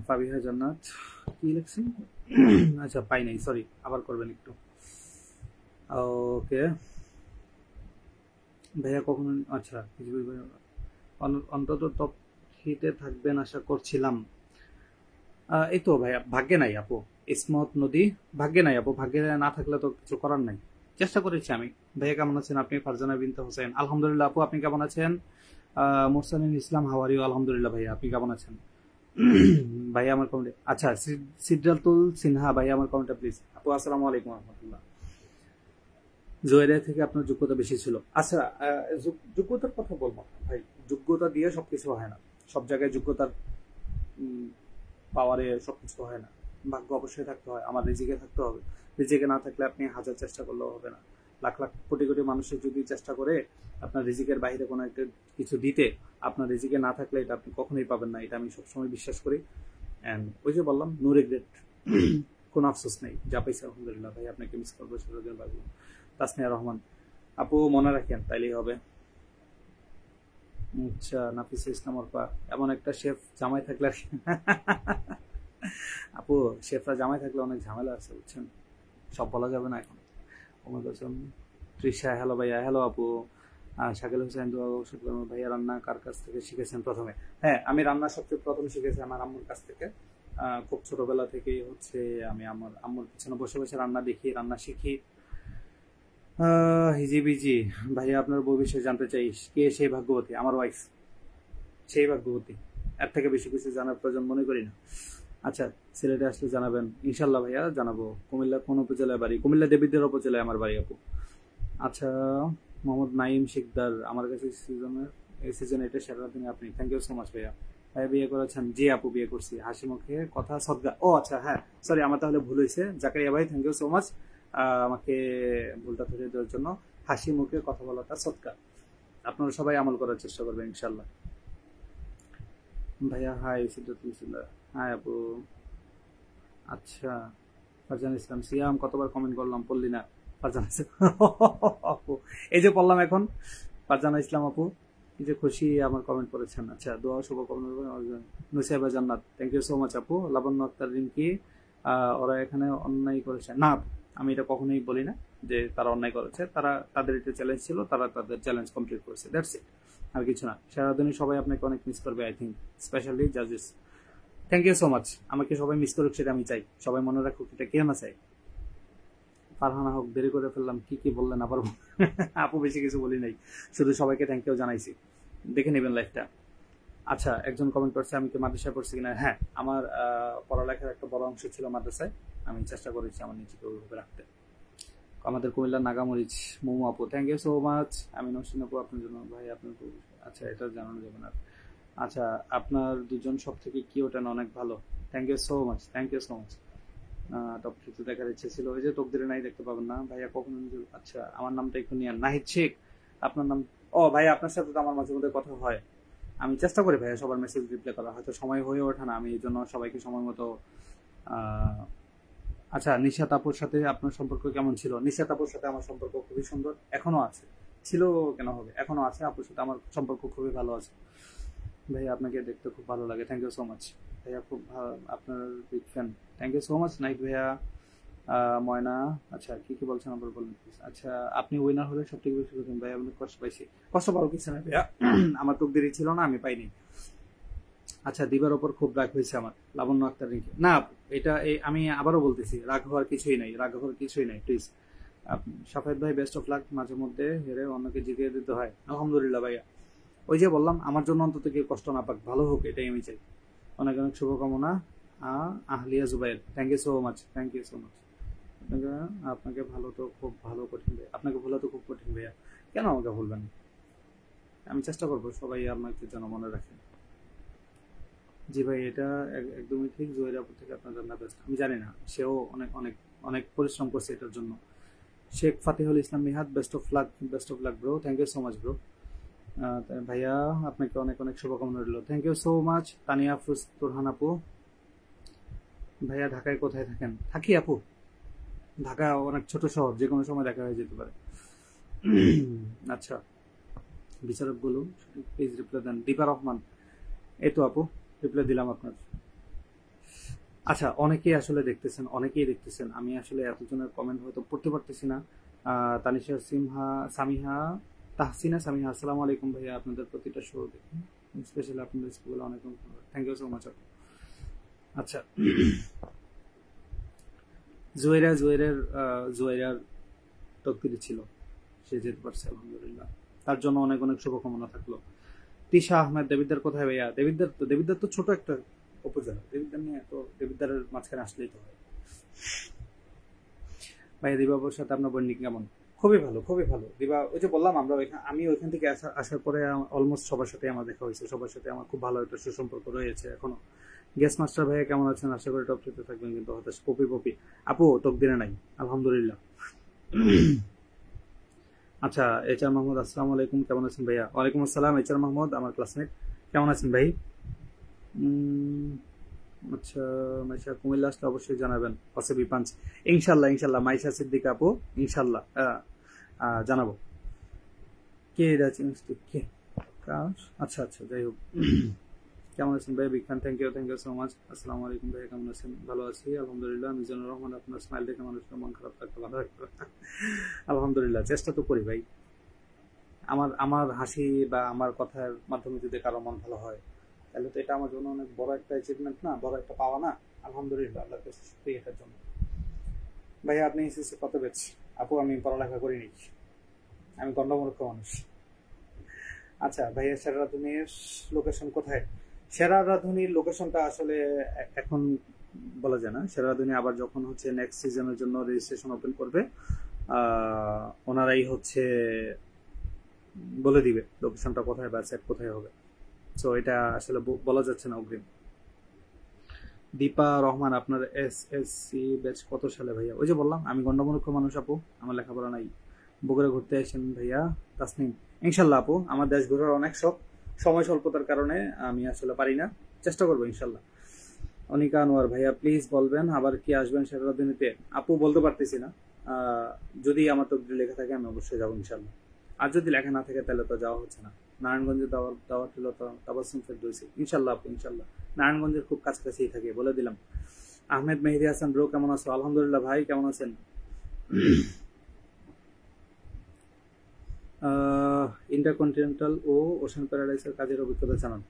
ফাবিহা জান্নাত, কি লিখছেন? আচ্ছা, পাই নাই, সরি, আবার করবেন একটু। ওকে ভাইয়া কখনো, আচ্ছা অন্তত টপ হিটে থাকবেন আশা করছিলাম। এই তো ভাইয়া, ভাগ্যে নাই আপু। ইসমত নদী, ভাগ্যে নাই আপু, ভাগ্যে না থাকলে তো কিছু করার নাই। চেষ্টা করেছি আমি। ভাইয়া কেমন আছেন আপনি? ফারজানা বিনতে হোসেন, আলহামদুলিল্লাহ আপু, আপনি কেমন আছেন? মোরসালিন ইসলাম, হাওয়ারিও, আলহামদুলিল্লাহ ভাইয়া, আপনি কেমন আছেন? ভাইয়া আমার কমেন্টে, আচ্ছা সিদ্ধাতুল সিনহা, ভাইয়া আমার কমেন্টটা প্লিজ। আপু আসসালামু আলাইকুম রহমতুল্লাহ। জয়েরিয়া থেকে আপনার যোগ্যতা বেশি ছিল। আচ্ছা, যোগ্যতার কথা বলবো ভাই, যোগ্যতা দিয়ে সবকিছু হয় না। সব জায়গায় যোগ্যতার পাওয়ারে সবকিছু হয় না। ভাগ্য অবশ্যই থাকতে হয়, আমার রিজিকে থাকতে হবে। রিজিকে না থাকলে আপনি হাজার চেষ্টা করলেও হবে না। লাখ লাখ কোটি কোটি মানুষের যদি চেষ্টা করে আপনার রিজিকের বাইরে কোনো একটা কিছু দিতে, আপনার রিজিকে না থাকলে এটা আপনি কখনোই পাবেন না, এটা আমি সবসময় বিশ্বাস করি। অ্যান্ড ওই যে বললাম, নো রিগ্রেট, কোনো আফসোস নেই, যা পাইছে আলহামদুলিল্লাহ। ভাই আপনাকে মিস করবো, তাসনিয়া রহমান আপু, মনে রাখেন তাইলেই হবে। আচ্ছা, নাফিস ইসলাম অর্পা, এমন একটা শেফ জামাই থাকলে আর কি। আপু, শেফরা জামাই থাকলে অনেক ঝামেলা আছে বুঝছেন, সব বলা যাবে না এখন। ওমর হোসেন, তৃষা, হ্যালো ভাইয়া। হ্যালো আপু। শাকিল হোসেন, দোয়া ঔষধ কর্ম, ভাইয়া রান্না কার কাছ থেকে শিখেছেন প্রথমে? হ্যাঁ, আমি রান্না সবচেয়ে প্রথমে শিখেছি আমার আম্মুর কাছ থেকে। খুব ছোটবেলা থেকেই হচ্ছে আমি আমার আম্মুর পিছনে বসে বসে রান্না দেখি, রান্না শিখি। হিজিবিজি, ভাইয়া আপনার বউ বিষয়ে জানতে চাই, কে সেই ভাগ্যবতী? আমার ওয়াইফ সেই ভাগ্যবতী, এর থেকে বেশি কিছু জানার প্রয়োজন মনে করি না। আচ্ছা, সিলেটে আসলে জানাবেন ইনশাল্লাহ ভাইয়া, জানাবো। কুমিল্লা কোন উপজেলায় বাড়ি? কুমিল্লা দেবীদের উপজেলায় আমার বাড়ি আপু। আচ্ছা, মোহাম্মদ নাইম শিকদার, আমার কাছে এই সিজনে এটা সেরা দিনে আপনি। থ্যাংক ইউ সো মাচ ভাইয়া। ভাইয়া বিয়ে করেছেন? জি আপু, বিয়ে করছি। হাসি মুখে কথা সদগা, ও আচ্ছা, হ্যাঁ সরি, আমার তাহলে ভুল হয়েছে। জাকারিয়া ভাই, থ্যাংক ইউ সো মাচ আমাকে ভুলটা ধরে দেওয়ার জন্য। হাসি মুখে কথা বলাটা সদকা, আপনারা সবাই আমল করার চেষ্টা করবেন ইনশাল্লাহ। ভাইয়া হাই, সিদ্ধাতুল্লাহ, হাই আপু। আচ্ছা, ফারজান ইসলাম, সিয়াম কতবার কমেন্ট করলাম, পড়লি না? ফারজান ইসলাম আপু, এই যে পড়লাম এখন। ফারজানা ইসলাম আপু, কি যে খুশি আমার কমেন্ট করেছেন। আচ্ছা, দোয়া শুভকামনা। নুসাইবা জান্নাত, থ্যাংক ইউ সো মাচ আপু। লাবণ্য আক্তার রিঙ্কি, ওরা এখানে অন্যায় করেছে না? আমি এটা কখনোই বলি না যে তারা অন্যায় করেছে, তারা তাদের এটা চ্যালেঞ্জ ছিল, তারা তাদের চ্যালেঞ্জ কমপ্লিট করেছে, দ্যাটস ইট, আর কিছু না। সারাদিনই সবাই আপনাকে অনেক মিস করবে আই থিঙ্ক, স্পেশালি জাজেস। Thank you so much. আমাকে সবাই মিস করুক সেটা আমি চাই, সবাই মনে রাখুক, এটা কে না চাই। ফারহানা হোক, দেরি করে ফেললাম, কি কি বললেন আবার? আপু, বেশি কিছু বলি নাই, শুধু সবাইকে থ্যাংক ইউ জানাইছি, দেখে নেবেন লাইফটা। আচ্ছা, একজন কমেন্ট করছে আমি কি মাদ্রাসায় পড়ছি কিনা। হ্যাঁ, আমার পড়ালেখার একটা বড় অংশ ছিল মাদ্রাসায়, আমি চেষ্টা করেছি আমার নিজেকে ওইভাবে রাখতে। আমাদের কুমিল্লার নাগামরিচ মোমো আপু, থ্যাংক ইউ সো মাচ। আমি নসিন আপু, আপনার জন্য ভাই আপনার। আচ্ছা, এটা জানানো যাবে না। আচ্ছা, আপনার দুজন সব থেকে কি ওটা অনেক ভালো, thank you so much, thank you so much. Top থ্রিতে দেখার ইচ্ছে ছিল, ওই যে তকদিরে নাই দেখতে পাবেন না ভাইয়া কখনো। আচ্ছা, আমার নামটা একটু নিয়ে নাহিদ শেখ, আপনার নাম? ও ভাইয়া, আপনার সাথে তো আমার মাঝে মধ্যে কথা হয়, আমি চেষ্টা করি ভাইয়া সবার মেসেজ রিপ্লাই করা, হয়তো সময় হয়ে ওঠে না, আমি এই জন্য সবাইকে সময় মতো। আচ্ছা, নিশাত আপুর সাথে আপনার সম্পর্ক কেমন ছিল? নিশাত আপুর সাথে আমার সম্পর্ক খুবই সুন্দর, এখনো আছে, ছিল কেন হবে, এখনো আছে। আপুর সাথে আমার সম্পর্ক খুবই ভালো আছে। ভাইয়া আপনাকে দেখতে খুব ভালো লাগে, থ্যাংক ইউ সো মাচ ভাইয়া, খুব আপনার big fan, thank you so much night ভাইয়া। ময়না, আচ্ছা কি কি বলছেন আবার বলুন প্লিজ। আচ্ছা, আপনি উইনার হলে সব থেকে বেশি করতেন ভাইয়া, আমি কষ্ট পাইছি। কষ্ট পাওয়ার কিছু না ভাইয়া, আমার তো দেরি ছিল না, আমি পাইনি। আচ্ছা, দিবার ওপর খুব রাগ হয়েছে আমার, লাবণ্য আক্তার রিঙ্কি, না এটা আমি আবারও বলতেছি, রাগ হওয়ার কিছুই নাই, রাগ হওয়ার কিছুই নাই প্লিজ। সাফায়েত ভাই, বেস্ট অফ লাক। মাঝে মধ্যে হেরে অন্যকে জিতিয়ে দিতে হয়, আলহামদুলিল্লাহ ভাইয়া। ওই যে বললাম, আমার জন্য অন্তত কেউ কষ্ট না পাক, ভালো হোক, এটাই আমি চাই। অনেক অনেক শুভকামনা। Ahlia Zubair, thank you so much, thank you so much. আপনাকে ভালো তো খুব ভালো কঠিন ভাইয়া, আপনাকে ভোলা তো খুব কঠিন ভাইয়া, কেন আমাকে ভুলবেন? আমি চেষ্টা করবো সবাই আপনাকে যেন মনে রাখেন। জি ভাই, এটা একদমই ঠিক। জহিরাপুর থেকে আপনার রান্না বেস্ট। আমি জানি না, সেও অনেক অনেক অনেক পরিশ্রম করছে এটার জন্য। Sheikh Fatihul Islam Mihad, best of luck, best of luck bro, thank you so much bro. ভাইয়া আপনাকে অনেক অনেক শুভকামনা রইল, thank you so much. Tania Afroz Turhan আপু, ভাইয়া ঢাকায় কোথায় থাকেন? থাকি আপু, ঢাকা অনেক ছোট শহর, যে কোনো সময় দেখা হয়ে যেতে পারে। আচ্ছা, বিচারক বলুন প্লিজ রিপ্লাই দেন। দীপা রহমান, এই তো আপু, রিপ্লাই দিলাম আপনার। আচ্ছা, অনেকেই আসলে দেখতেছেন, অনেকেই দেখতেছেন, আমি আসলে এতজনের কমেন্ট হয়তো পড়তে পারতেছি না। তানিশা সামিহা, তাহসিনা সামিহা, আসসালামু আলাইকুম ভাইয়া, আপনাদের প্রতিটা শো দেখুন, স্পেশালি আপনাদের স্কুলে অনেক থ্যাংক ইউ সো মাচ আপু। আচ্ছা, জুয়াইরার তকদিরে ছিল, সে যেতে পারছে আলহামদুলিল্লাহ, তার জন্য অনেক অনেক শুভকামনা থাকলো। তিশা আহমেদ, দেবিদ্দার কোথায় ভাইয়া? দেবিদ্দার তো ছোট একটা উপজেলা, দেবিদ্দার নিয়ে তো, দেবিদ্দারের মাঝখানে আসলেই তো হয়। ভাইয়া, দিবাবুর সাথে আপনার বন্ডিং কেমন? খুবই ভালো, খুবই ভালো। দিবা, ওই যে বললাম, আমি ওইখান থেকে আসার পরে অলমোস্ট সবার সাথে আমার দেখা হয়েছে, সবার সাথে আমার খুব ভালো একটা সুসম্পর্ক রয়েছে এখনো। গেস্ট মাস্টার ভাইয়া কেমন আছেন? আশা করি টপ থ্রিতে থাকবেন, কিন্তু হতাশ। পপি আপু, তকদিরে নাই, আলহামদুলিল্লাহ। আচ্ছা, এইচআর মাহমুদ, আসসালামু আলাইকুম, কেমন আছেন ভাইয়া? ওয়ালাইকুম আসসালাম এইচআর মাহমুদ, আমার ক্লাসমেট, কেমন আছেন ভাই? আচ্ছা, মাইশা কুমিল্লা আসলে অবশ্যই জানাবেন, পসিবল পাঞ্চ, ইনশাল্লাহ ইনশাল্লাহ। মাইশা সিদ্দিক আপু, ইনশাল্লাহ জানাবো। কে কে আকাশ, আচ্ছা আচ্ছা, যাই হোক। কেমন আছেন ভাই? Big fan, thank you so much. আসসালামু আলাইকুম ভাই, কেমন আছেন? ভালো আছি আলহামদুলিল্লাহ। মিজানুর রহমান, আপনার স্মাইল দেখে মানুষের মন খারাপ থাকতে ভালো লাগবে। আলহামদুলিল্লাহ, চেষ্টা তো করি ভাই। আমার আমার হাসি বা আমার কথার মাধ্যমে যদি কারো মন ভালো হয়, তাহলে তো এটা আমার জন্য অনেক বড় একটা অ্যাচিভমেন্ট না, বড় একটা পাওয়া না? আলহামদুলিল্লাহ, আল্লাহর কাছে শুকরিয়া এটার জন্য। ভাইয়া আপনি এসএসসি কত ব্যাচ? আপু আমি পড়ালেখা করিনি, আমি গণ্ডমূর্খ মানুষ। আচ্ছা ভাইয়া, সেরা রাঁধুনির লোকেশন কোথায়? সেরা রাঁধুনির লোকেশনটা আসলে এখন বলা যায় না। সেরা রাঁধুনি আবার যখন হচ্ছে নেক্সট সিজনের জন্য রেজিস্ট্রেশন ওপেন করবে, ওনারাই হচ্ছে বলে দিবে লোকেশনটা কোথায় বা সেট কোথায় হবে। সো এটা আসলে বলা যাচ্ছে না অগ্রিম। দীপা রহমান, আপনার এসএসসি ব্যাচ কত সালে ভাইয়া? ওই যে বললাম আমি গণ্ডমূর্খ মানুষ আপু, আমার লেখাপড়া নাই। বগুড়া ঘুরতে আসেন ভাইয়া? তাসনিম, ইনশাল্লাহ আপু, আমার দেশ ঘোরার অনেক শখ, সময় স্বল্পতার কারণে আমি আসলে পারি না, চেষ্টা করবো ইনশাল্লাহ। অনিকা আনোয়ার, ভাইয়া প্লিজ বলবেন আবার কি আসবেন সেরা রাঁধুনিতে? আপু বলতে পারতেছি না, যদি আমার তকদিরে লেখা থাকে আমি অবশ্যই যাবো ইনশাল্লাহ। আর যদি লেখা না থাকে তাহলে তো যাওয়া হচ্ছে না। নারায়ণগঞ্জে দাওয়াত হলো তো তাবাসসুম ফেরদৌসী, ইনশাল্লাহ আপু ইনশাল্লাহ। নারায়ণগঞ্জের খুব কাছাকাছি থাকে, বলে দিলাম। আহমেদ মেহেদি হাসান ব্রো, কেমন আছো? আলহামদুলিল্লাহ ভাই, কেমন আছেন? ইন্টারকন্টিনেন্টাল ও ওশান প্যারাডাইসের কাজের অভিজ্ঞতা জানান।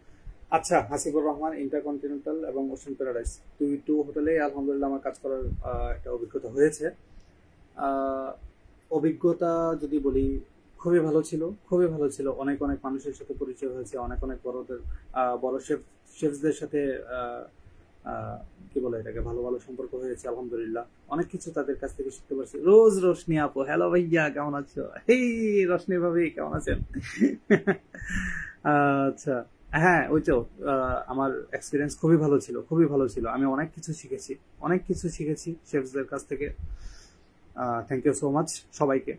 আচ্ছা হাসিবুর রহমান, ইন্টারকন্টিনেন্টাল এবং ওশান প্যারাডাইস টু হোটেলে আলহামদুলিল্লাহ আমার কাজ করার একটা অভিজ্ঞতা হয়েছে। অভিজ্ঞতা যদি বলি, খুবই ভালো ছিল, খুবই ভালো ছিল। অনেক অনেক মানুষের সাথে পরিচয় হয়েছে, অনেক অনেক বড় শেফদের সাথে কি বলে এটাকে, ভালো ভালো সম্পর্ক হয়েছে আলহামদুলিল্লাহ। অনেক কিছু তাদের কাছ থেকে শিখতে পারছি। রোজ রোশনি আপু, হ্যালো ভাইয়া কেমন আছো? এই রোশনি ভাবি কেমন আছেন? আচ্ছা, হ্যাঁ ওই তো, আমার এক্সপিরিয়েন্স খুবই ভালো ছিল, খুবই ভালো ছিল। আমি অনেক কিছু শিখেছি, অনেক কিছু শিখেছি শেফসদের কাছ থেকে। থ্যাংক ইউ সো মাচ সবাইকে,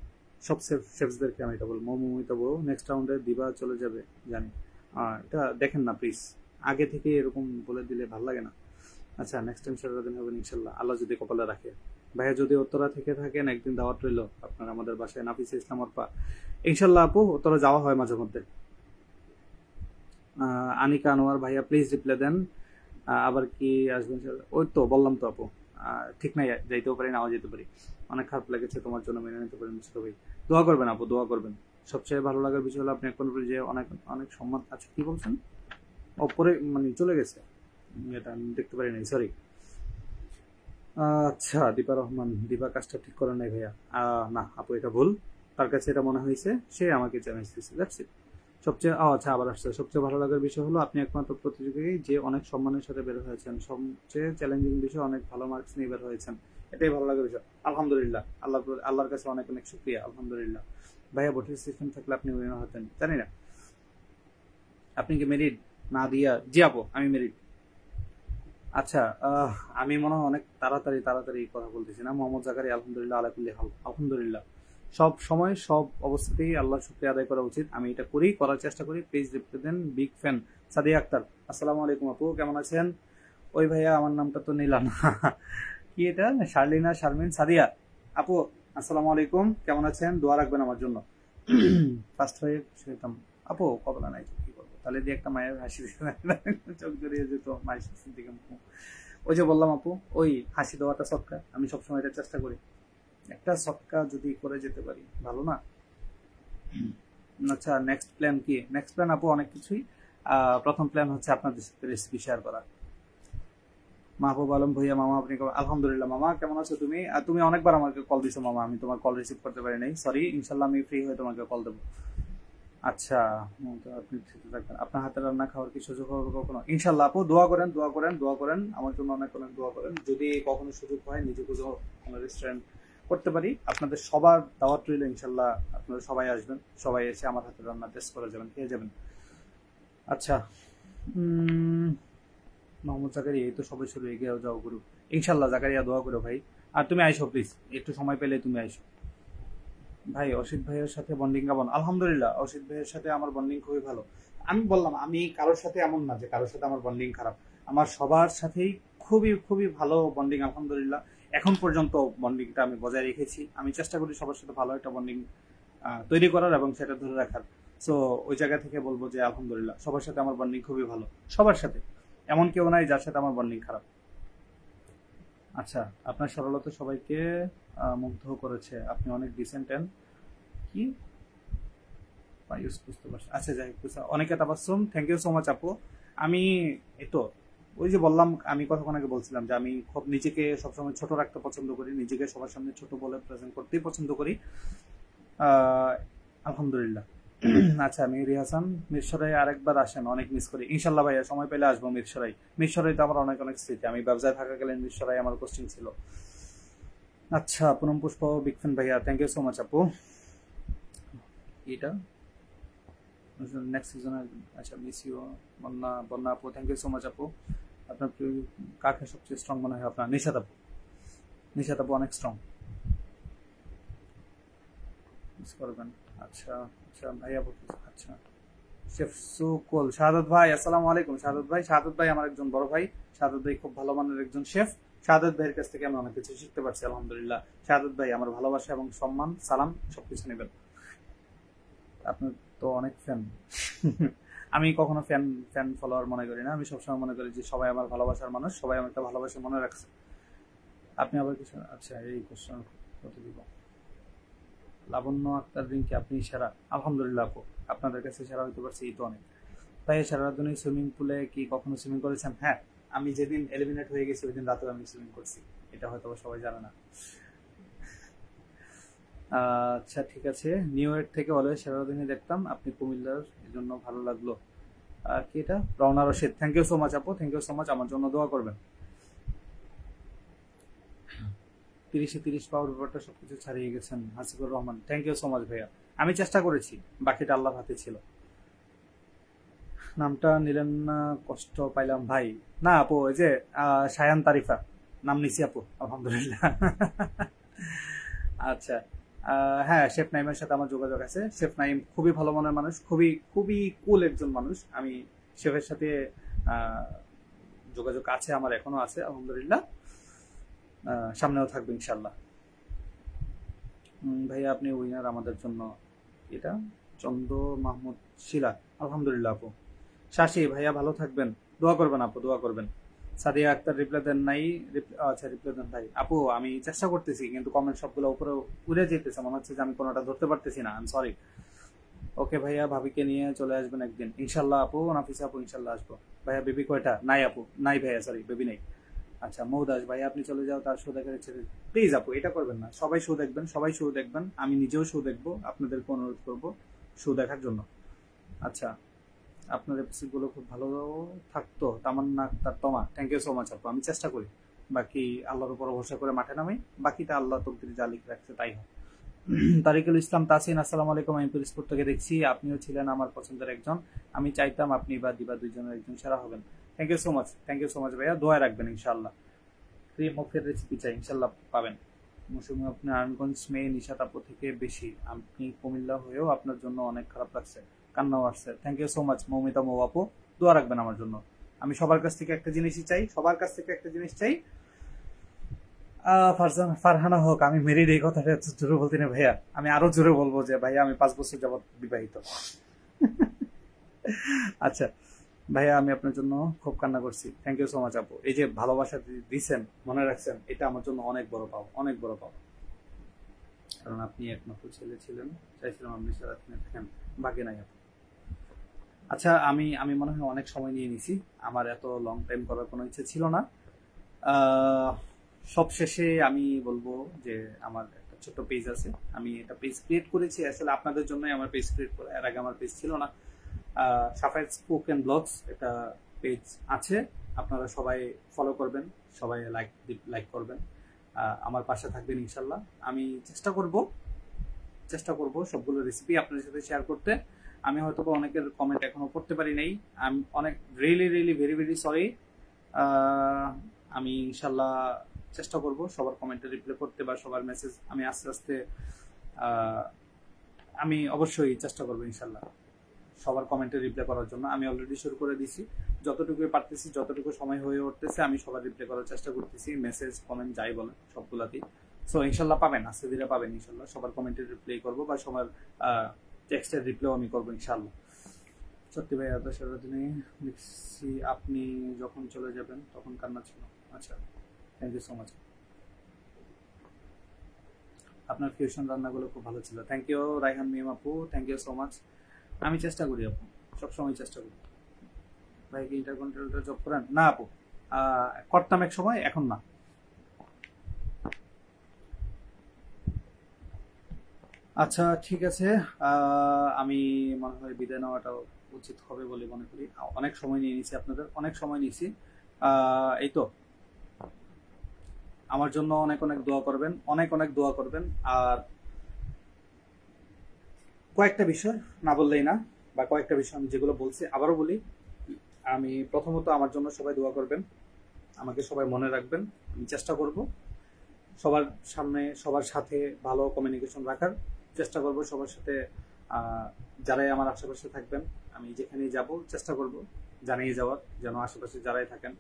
সব শেফসদেরকে আমি এটা বলবো। মৌমিতা বউ, নেক্সট রাউন্ডে দিবা চলে যাবে জানি, এটা দেখেন না প্লিজ, আগে থেকে এরকম বলে দিলে ভালো লাগে না। আচ্ছা, নেক্সট টাইম সেরা দিন হবে ইনশাল্লাহ, আল্লাহ যদি কপালে রাখে। ভাইয়া যদি উত্তরা থেকে থাকেন একদিন দাওয়াত রইল আপনার আমাদের বাসায়, নাফিসা ইসলাম অর্পা। ইনশাল্লাহ আপু, উত্তরা যাওয়া হয় মাঝে মধ্যে। আনিকা আনোয়ার, ভাইয়া প্লিজ রিপ্লাই দেন, আবার কি আসবেন? ওই তো বললাম তো আপু, ঠিক নাই, যাইতেও পারি নাও যেতে পারি। অনেক খারাপ লেগেছে, তোমার জন্য মেনে নিতে পারেন মিস্টার ভাই। দোয়া করবেন আপু, দোয়া করবেন। সবচেয়ে ভালো লাগার বিষয় হলো আপনি এখন যে অনেক অনেক সম্মান আছে। কি বলছেন? ওপরে মানে চলে গেছে, এটা আমি দেখতে পারি নাই, সরি। আচ্ছা দীপা রহমান, দীপা কাজটা ঠিক করেন নাই ভাইয়া। না আপু, এটা ভুল, তার কাছে এটা মনে হয়েছে, সে আমাকে চ্যালেঞ্জ দিচ্ছে, দ্যাটস ইট। সবচেয়ে আচ্ছা আবার আসছে, সবচেয়ে ভালো লাগার বিষয় হলো আপনি একমাত্র প্রতিযোগী যে অনেক সম্মানের সাথে বের হয়েছেন, সবচেয়ে চ্যালেঞ্জিং বিষয় অনেক ভালো মার্কস নিয়ে বের হয়েছেন, এটাই ভালো লাগার বিষয়। আলহামদুলিল্লাহ, আল্লাহর কাছে অনেক অনেক শুকরিয়া, আলহামদুলিল্লাহ। ভাইয়া ভোটের সিস্টেম থাকলে আপনি উইনার হতেন, জানি না। আপনি কি মেরিট? না দিয়া, জি আপু আমি মেরিট। আচ্ছা, আমি মনে হয় অনেক তাড়াতাড়ি কথা বলতেছি না। মোহাম্মদ জাকারিয়া, আলহামদুলিল্লাহ আলাকুল্লি হাল, আলহামদুলিল্লাহ। সব সময় সব অবস্থাতেই আল্লাহর শুকরিয়া আদায় করা উচিত, আমি এটা করার চেষ্টা করি। প্লিজ রিপ্লাই দেন। বিগ ফ্যান সাদিয়া আক্তার, আসসালামু আলাইকুম আপু, কেমন আছেন? ওই ভাইয়া আমার নামটা তো নিলাম কি এটা? শার্লিনা শারমিন সাদিয়া আপু, আসসালামু আলাইকুম, কেমন আছেন? দোয়া রাখবেন আমার জন্য। ফার্স্ট হয়ে সেতাম আপু, কবলা নাই কি করবো, তাহলে দিয়ে একটা মায়ের হাসি চোখ জড়িয়ে যেত, মায়ের হাসির দিকে। ওই যে বললাম আপু, ওই হাসি দেওয়াটা সৎকা, আমি সবসময় এটা চেষ্টা করি। একটা সৎকা যদি করে যেতে পারি, ভালো না? আচ্ছা, নেক্সট প্ল্যান কি? নেক্সট প্ল্যান আপু অনেক কিছুই। প্রথম প্ল্যান হচ্ছে আপনাদের সাথে রেসিপি শেয়ার করা। মাহবুব আলম ভাইয়া, মামা আপনি আলহামদুলিল্লাহ। মামা কেমন আছো তুমি? তুমি অনেকবার আমাকে কল দিছো মামা, আমি তোমার কল রিসিভ করতে পারি নাই, সরি। ইনশাল্লাহ আমি ফ্রি হয়ে তোমাকে কল দেবো। আচ্ছা, আপনি ঠিক থাকবেন। আপনার হাতে রান্না খাওয়ার কি সুযোগ হবে কখনো? ইনশাল্লাহ আপু, দোয়া করেন, দোয়া করেন, দোয়া করেন আমার জন্য, অনেক অনেক দোয়া করেন। যদি কখনো সুযোগ হয়, নিজেকে কোনো রেস্টুরেন্ট করতে পারি, আপনাদের সবার দাওয়াত রইল ইনশাল্লাহ। আপনারা সবাই আসবেন, সবাই এসে আমার হাতে রান্না টেস্ট করে যাবেন, খেয়ে যাবেন। আচ্ছা, মোহাম্মদ জাকারিয়া, এই তো সবাই শুরু, এগিয়ে যাও গুরু। ইনশাল্লাহ জাকারিয়া, দোয়া করো ভাই। আর তুমি আইসো প্লিজ, একটু সময় পেলে তুমি আইসো। ভাই অসিত ভাইয়ের সাথে বন্ডিং কেমন? আলহামদুলিল্লাহ, অসিত ভাইয়ের সাথে আমার বন্ডিং খুবই ভালো। আমি বললাম, আমি কারোর সাথে এমন না যে কারোর সাথে আমার বন্ডিং খারাপ, আমার সবার সাথেই খুবই খুবই ভালো বন্ডিং আলহামদুলিল্লাহ। এখন পর্যন্ত বন্ডিংটা আমি বজায় রেখেছি, আমি চেষ্টা করি সবার সাথে ভালো একটা বন্ডিং তৈরি করার এবং সেটা ধরে রাখার। সো ওই জায়গা থেকে বলবো যে আলহামদুলিল্লাহ সবার সাথে আমার বন্ডিং খুবই ভালো, সবার সাথে, এমন কেউ নাই যার সাথে আমার বন্ডিং খারাপ। আচ্ছা, আপনার সরলতা সবাইকে মুগ্ধ করেছে, আপনি অনেক ডিসেন্ট এন্ড কি বুঝতে পারছি। আচ্ছা যাই হোক, অনেকে Tabassum, thank you so much আপু। আমি এতো ওই যে বললাম, আমি কতক্ষণ আগে বলছিলাম যে আমি খুব নিজেকে সবসময় ছোট রাখতে পছন্দ করি, নিজেকে সবার সামনে ছোট বলে প্রেজেন্ট করতেই পছন্দ করি। আলহামদুলিল্লাহ। আচ্ছা, মেহেদি হাসান, মিরসরাই আরেকবার আসেন, অনেক মিস করি। ইনশাল্লাহ ভাইয়া, সময় পেলে আসবো মিরসরাই। মিরসরাই তো আমার অনেক অনেক স্মৃতি, আমি ব্যবসায় থাকাকালীন মিরসরাই আমার কোচিং ছিল। আচ্ছা, পুনম পুষ্প, বিগ ফ্যান ভাইয়া, থ্যাংক ইউ সো মাচ আপু। এটা নেক্সট সিজন। আচ্ছা, মিস ইউ বন্যা, বন্যা আপু, থ্যাংক ইউ সো মাচ আপু। আপনার কাকে সবচেয়ে স্ট্রং মনে হয় আপনার? নিশাত আপু, নিশাত আপু অনেক স্ট্রং, মিস করবেন। আচ্ছা আচ্ছা ভাইয়া, আচ্ছা শেফ সুকুল, শাহাদত ভাই, আসসালামু আলাইকুম। শাহাদত ভাই, শাহাদত ভাই আমার একজন বড় ভাই। শাহাদত ভাই খুব ভালো মানের একজন শেফ। শাহাদত ভাইয়ের কাছ থেকে আমি অনেক কিছু শিখতে পারছি আলহামদুলিল্লাহ। শাহাদত ভাই, আমার ভালোবাসা এবং সম্মান, সালাম সবকিছু নেবেন। আপনার তো অনেক ফ্যান। আমি কখনো ফ্যান ফ্যান ফলোয়ার মনে করি না, আমি সবসময় মনে করি যে সবাই আমার ভালোবাসার মানুষ, সবাই আমাকে ভালোবাসা মনে রাখছে। আপনি আবার কিছু? আচ্ছা, এই কোশ্চেন কত দিব? লাবণ্য আক্তার রিঙ্কি, আপনি সেরা। আলহামদুলিল্লাহ আপু, আপনাদের কাছে সেরা হইতে পারছি, এই তো অনেক। তাই সারা রাধুনি সুইমিং পুলে কি কখনো সুইমিং করেছেন? হ্যাঁ, আমি যেদিন এলিমিনেট হয়ে গেছি ওই দিন রাতে আমি সুইমিং করছি, এটা হয়তো সবাই জানে না। আচ্ছা ঠিক আছে, নিউ ইয়র্ক থেকে অলওয়েজ সেরা রাধুনি দেখতাম, আপনি কুমিল্লার, এই জন্য ভালো লাগলো। আর কি এটা? Rowna Rashid, thank you so much আপু, থ্যাংক ইউ সো মাচ, আমার জন্য দোয়া করবেন। 30-30 পাওয়ার ব্যাপারটা সবকিছু ছাড়িয়ে গেছেন, Hasibur Rahman, thank you so much ভাইয়া। আমি চেষ্টা করেছি, বাকিটা আল্লাহর হাতে ছিল। নামটা নিলেন না, কষ্ট পাইলাম ভাই। না আপু, ওই যে সায়ান তারিফা নাম নিছি আপু, আলহামদুলিল্লাহ। আচ্ছা, হ্যাঁ, শেফ নাইমের সাথে আমার যোগাযোগ আছে। শেফ নাইম খুবই ভালো মনের মানুষ, খুবই খুবই কুল একজন মানুষ। আমি শেফের সাথে আহ, যোগাযোগ আছে আমার, এখনো আছে আলহামদুলিল্লাহ। সামনেও থাকবে ইনশাল্লাহ। ভাইয়া আপনি উইনার আমাদের জন্য। এটা চন্দ্র মাহমুদ শিলা, আলহামদুলিল্লাহ আপু। শাশি ভাইয়া ভালো থাকবেন, দোয়া করবেন আপু, দোয়া করবেন। সাদিয়া আক্তার, রিপ্লাই দেন নাই? আচ্ছা, রিপ্লাই দেন ভাই। আপু আমি চেষ্টা করতেছি, কিন্তু কমেন্ট সবগুলো উপরে উড়ে যেতেছে, মনে হচ্ছে যে আমি কোনোটা ধরতে পারতেছি না, আই এম সরি। ওকে ভাইয়া, ভাবিকে নিয়ে চলে আসবেন একদিন ইনশাল্লাহ আপু। নাফিসা আপু, ইনশাল্লাহ আসবো। ভাইয়া বেবি কয়টা? নাই আপু, নাই ভাইয়া, সরি, বেবি নেই। আচ্ছা, মৌদাস ভাইয়া, আপনি চলে যাও, তার শো দেখার ইচ্ছে। প্লিজ আপু, এটা করবেন না। সবাই শো দেখবেন, সবাই শো দেখবেন, আমি নিজেও শো দেখবো, আপনাদেরকে অনুরোধ করবো শো দেখার জন্য। আচ্ছা, আপনার এপিসোডগুলো খুব ভালো থাকতো। তামান্না আক্তার, তমা, থ্যাংক ইউ সো মাচ আপু। আমি চেষ্টা করি, বাকি আল্লাহর উপর ভরসা করে মাঠে নামি, বাকিটা আল্লাহ তকদিরে যা লিখে রাখছে তাই হয়। তারিকুল ইসলাম তাসিন, আসসালামু আলাইকুম। আমি পিরোজপুর থেকে দেখছি, আপনিও ছিলেন আমার পছন্দের একজন। আমি চাইতাম আপনি বা দিবা দুইজনের একজন সেরা হবেন। Thank you so much, thank you so much ভাইয়া, দোয়া রাখবেন ইনশাআল্লাহ। ক্রিম মুখের রেসিপি চাই, ইনশাল্লাহ পাবেন। মৌসুমি, আপনি নারায়ণগঞ্জ মেয়ে, নিশাত আপু থেকে বেশি, আপনি কুমিল্লা হয়েও আপনার জন্য অনেক খারাপ লাগছে, কান্নাও আসছে। Thank you so much Moumita Mou আপু, দোয়া রাখবেন আমার জন্য। আমি সবার কাছ থেকে একটা জিনিসই চাই, সবার কাছ থেকে একটা জিনিস চাই। ফারহানা হোক, আমি মেরিড, এই কথাটা জোরে বলতে না ভাইয়া, আমি আরো জোরে বলবো যে ভাইয়া আমি 5 বছর যাবৎ বিবাহিত। আচ্ছা ভাইয়া, আমি আপনার জন্য খুব কান্না করছি, থ্যাংক ইউ সো মাচ আপু। এই যে ভালোবাসা দিচ্ছেন, মনে রাখছেন, এটা আমার জন্য অনেক বড় পাও, অনেক বড় পাও। কারণ আপনি একমাত্র ছেলে ছিলেন, চাইছিলাম আপনি সারা থাকেন, বাকি নাই আপু। আচ্ছা, আমি আমি মনে হয় অনেক সময় নিয়ে নিছি, আমার এত লং টাইম করার কোনো ইচ্ছে ছিল না। সব শেষে আমি বলবো যে আমার একটা ছোট্ট পেজ আছে, আমি এটা পেজ ক্রিয়েট করেছি আসলে আপনাদের জন্যই। আমার পেজ ক্রিয়েট করা, এর আগে আমার পেজ ছিল না। সাফায়েত স্পোকেন ব্লগস একটা পেজ আছে, আপনারা সবাই ফলো করবেন, সবাই লাইক করবেন, আমার পাশে থাকবেন ইনশাল্লাহ। আমি চেষ্টা করব সবগুলো রেসিপি আপনাদের সাথে শেয়ার করতে। আমি হয়তো অনেকের কমেন্ট এখনো পড়তে পারি নাই, আমি অনেক really really very very sorry. আমি ইনশাল্লাহ চেষ্টা করব সবার কমেন্টে রিপ্লাই করতে, বা সবার মেসেজ আমি আস্তে আস্তে আমি অবশ্যই চেষ্টা করবো ইনশাল্লাহ সবার কমেন্টে রিপ্লাই করার জন্য। আমি অলরেডি শুরু করে দিছি, যতটুকু পারতেছি, যতটুকু সময় হয়ে উঠতেছে আমি সবার রিপ্লাই করার চেষ্টা করতেছি, মেসেজ কমেন্ট যাই বলেন সবগুলাতেই। সো ইনশাল্লাহ পাবেন, আস্তে ধীরে পাবেন ইনশাল্লাহ, সবার কমেন্টে রিপ্লাই করবো, বা সবার টেক্সটের রিপ্লাই আমি করবো ইনশাআল্লাহ। সত্যি ভাই এত সারাদিনে দেখছি আপনি যখন চলে যাবেন তখন কান্না ছিল। আচ্ছা, থ্যাংক ইউ সো মাচ। আপনার ফিউশন রান্নাগুলো খুব ভালো ছিল। থ্যাংক ইউ রাইহান মিম আপু, থ্যাংক ইউ সো মাচ। আমি চেষ্টা করি আপু, সবসময় চেষ্টা করি। ভাই কি ইন্টারকন্টিনেন্টাল জব করেন? না আপু, করতাম এক সময়, এখন না। আচ্ছা ঠিক আছে, আমি মনে হয় বিদায় নেওয়াটা উচিত হবে বলে মনে করি। অনেক সময় নিয়ে নিছি, আপনাদের অনেক সময় নিয়েছি। এই তো, আমার জন্য অনেক অনেক দোয়া করবেন, অনেক অনেক দোয়া করবেন। আর কয়েকটা বিষয় না বললেই না, বা কয়েকটা বিষয় আমি যেগুলো বলছি আবারও বলি। আমি প্রথমত আমার জন্য সবাই দোয়া করবেন, আমাকে সবাই মনে রাখবেন। আমি চেষ্টা করব সবার সামনে সবার সাথে ভালো কমিউনিকেশন রাখার চেষ্টা করব। সবার সাথে যারাই আমার আশেপাশে থাকবেন, আমি যেখানেই যাব চেষ্টা করব জানিয়ে যাওয়ার, যেন আশেপাশে যারাই থাকেন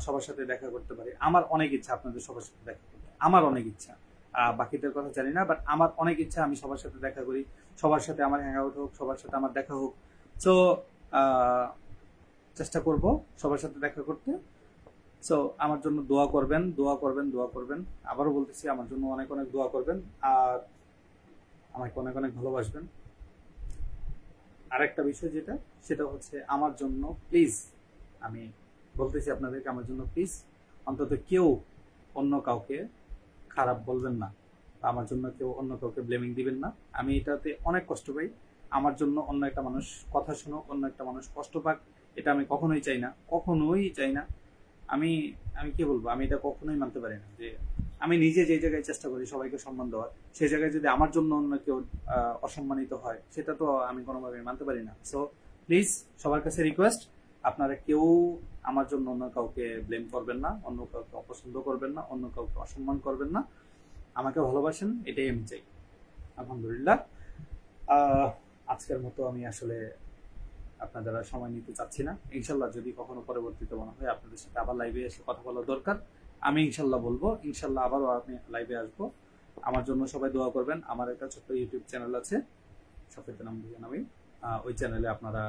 সবার সাথে দেখা করতে পারি। আমার অনেক ইচ্ছা আপনাদের সবার সাথে দেখা করতে, আমার অনেক ইচ্ছা। বাকিদের কথা জানি না, বাট আমার অনেক ইচ্ছা আমি সবার সাথে দেখা করি, সবার সাথে আমার হ্যাং আউট হোক, সবার সাথে আমার দেখা হোক। সো চেষ্টা করব সবার সাথে দেখা করতে। সো আমার জন্য দোয়া করবেন, দোয়া করবেন, দোয়া করবেন। আবারও বলতেছি, আমার জন্য অনেক অনেক দোয়া করবেন, আর আমাকে অনেক অনেক ভালোবাসবেন। আরেকটা বিষয় যেটা, সেটা হচ্ছে আমার জন্য প্লিজ, আমি বলতেছি আপনাদেরকে, আমার জন্য প্লিজ অন্তত কেউ অন্য কাউকে খারাপ বলবেন না, আমার জন্য কেউ অন্য কাউকে ব্লেমিং দিবেন না। আমি এটাতে অনেক কষ্ট পাই। আমার জন্য অন্য একটা মানুষ কথা শুনুক, অন্য একটা মানুষ কষ্ট পাক, এটা আমি কখনোই চাই না, কখনোই চাই না। আমি আমি কি বলবো, আমি এটা কখনোই মানতে পারি না যে আমি নিজে যে জায়গায় চেষ্টা করি সবাইকে সম্মান দেওয়ার, সেই জায়গায় যদি আমার জন্য অন্য কেউ অসম্মানিত হয়, সেটা তো আমি কোনোভাবে মানতে পারি না। সো প্লিজ সবার কাছে রিকোয়েস্ট, আপনারা কেউ আমার জন্য অন্য কাউকে ব্লেম করবেন না, অন্য কাউকে অপছন্দ করবেন না, অন্য কাউকে অসম্মান করবেন না। আমাকে ভালোবাসেন, এটাই আমি চাই। আলহামদুলিল্লাহ, আজকের মতো আমি আসলে আপনাদের আর সময় নিতে চাচ্ছি না। ইনশাল্লাহ যদি কখনো পরবর্তীতে মনে হয় আপনাদের সাথে আবার লাইভে এসে কথা বলা দরকার, আমি ইনশাল্লাহ বলবো। ইনশাল্লাহ আবারও আমি লাইভে আসবো। আমার জন্য সবাই দোয়া করবেন। আমার একটা ছোট্ট ইউটিউব চ্যানেল আছে, সফেদ নাম দিয়ে নামে। ওই চ্যানেলে আপনারা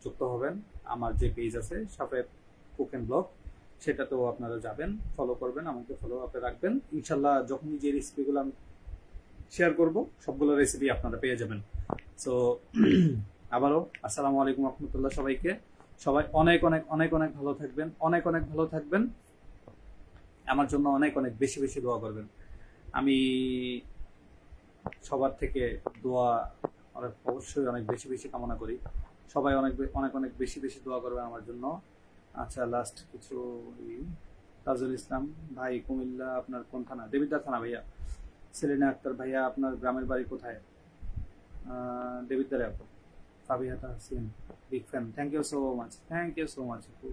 যুক্ত হবেন। আমার যে পেজ আছে সফেদ কুক এন্ড ব্লগ, সেটাতেও আপনারা যাবেন, ফলো করবেন, আমাকে ফলো আপে রাখবেন। ইনশাল্লাহ যখনই যে রেসিপিগুলো আমি শেয়ার করব, সবগুলো রেসিপি আপনারা পেয়ে যাবেন। সো আবারও আসসালামু আলাইকুম রহমতুল্লাহ সবাইকে। সবাই অনেক অনেক অনেক অনেক ভালো থাকবেন, অনেক অনেক ভালো থাকবেন। আমার জন্য অনেক অনেক বেশি বেশি দোয়া করবেন। আমি সবার থেকে দোয়া অবশ্যই অনেক বেশি বেশি কামনা করি। সবাই অনেক অনেক অনেক বেশি বেশি দোয়া করবেন আমার জন্য। আচ্ছা, লাস্ট কিছু, তাজুল ইসলাম ভাই কুমিল্লা, আপনার কোন থানা? দেবিদ্বার থানা ভাইয়া। সেলিনা আক্তার ভাইয়া, আপনার গ্রামের বাড়ি কোথায়? দেবিদ্বারে আপু। Fabihata Hasin, big fan, thank you so much, thank you so much আপু।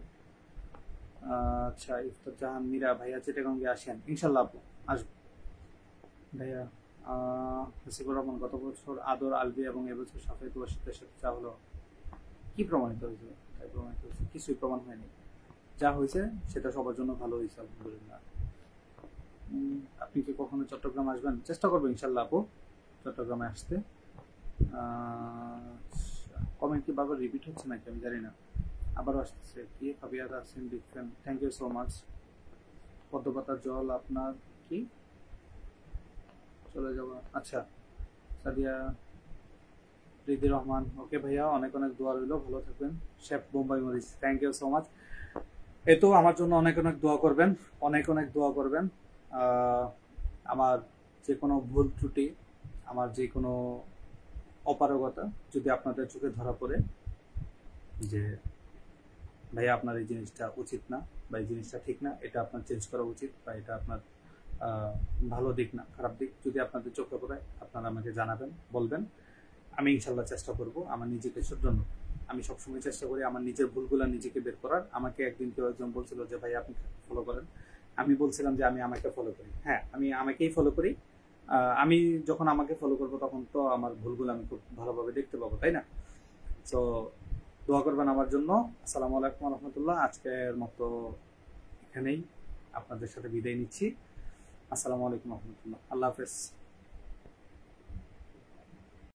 আচ্ছা, ইফতার জাহান মীরা ভাইয়া, চিটাগঙ্গে আসেন ইনশাল্লাহ আপু, আসবো ভাইয়া। হাসিবুর রহমান, গত বছর আদর আলবি এবং এবছর সাফাই ওয়াসিদের সাথে চা হলো, কি প্রমাণিত হয়েছে? তাই প্রমাণিত হয়েছে? কিছুই প্রমাণ হয়নি। যা হয়েছে সেটা সবার জন্য ভালো হয়েছে আলহামদুলিল্লাহ। আপনি কি কখনো চট্টগ্রাম আসবেন? চেষ্টা করবো ইনশাল্লাহ আপু চট্টগ্রামে আসতে। কমেন্ট কি বারবার রিপিট হচ্ছে নাকি আমি জানি না, আবারও আসতেছে কি? ফাবিয়াদ আসেন, big fan, thank you so much. পদ্মপাতার জল আপনার কি চলে যাবো? আচ্ছা, সাদিয়া রিদি রহমান, ওকে ভাইয়া, অনেক অনেক দোয়া রইল, ভালো থাকবেন। শেফ বোম্বাই মরিচ, থ্যাংক ইউ সো মাচ। এই তো, আমার জন্য অনেক অনেক দোয়া করবেন, অনেক অনেক দোয়া করবেন। আমার যে কোনো ভুল ত্রুটি, আমার যে কোনো অপারগতা যদি আপনাদের চোখে ধরা পড়ে যে ভাইয়া আপনার এই জিনিসটা উচিত না, বা এই জিনিসটা ঠিক না, এটা আপনার চেঞ্জ করা উচিত, বা এটা আপনার ভালো দিক না, খারাপ দিক যদি আপনাদের চোখে পড়ে, আপনারা আমাকে জানাবেন, বলবেন। আমি ইনশাল্লাহ চেষ্টা করব আমার নিজেকে শুধরানো। আমি সবসময় চেষ্টা করি আমার নিজের ভুলগুলো নিজেকে বের করার। আমাকে একদিন কেউ একজন বলছিল যে ভাই আপনি ফলো করেন, আমি বলছিলাম যে আমি আমাকে ফলো করি। হ্যাঁ, আমি আমাকেই ফলো করি। আমি যখন আমাকে ফলো করবো তখন তো আমার ভুলগুলো আমি খুব ভালোভাবে দেখতে পাবো, তাই না? তো দোয়া করবেন আমার জন্য। আসসালামু আলাইকুম রহমতুল্লাহ। আজকের মতো এখানেই আপনাদের সাথে বিদায় নিচ্ছি। আসসালামু আলাইকুম রহমতুল্লাহ, আল্লাহ হাফেজ।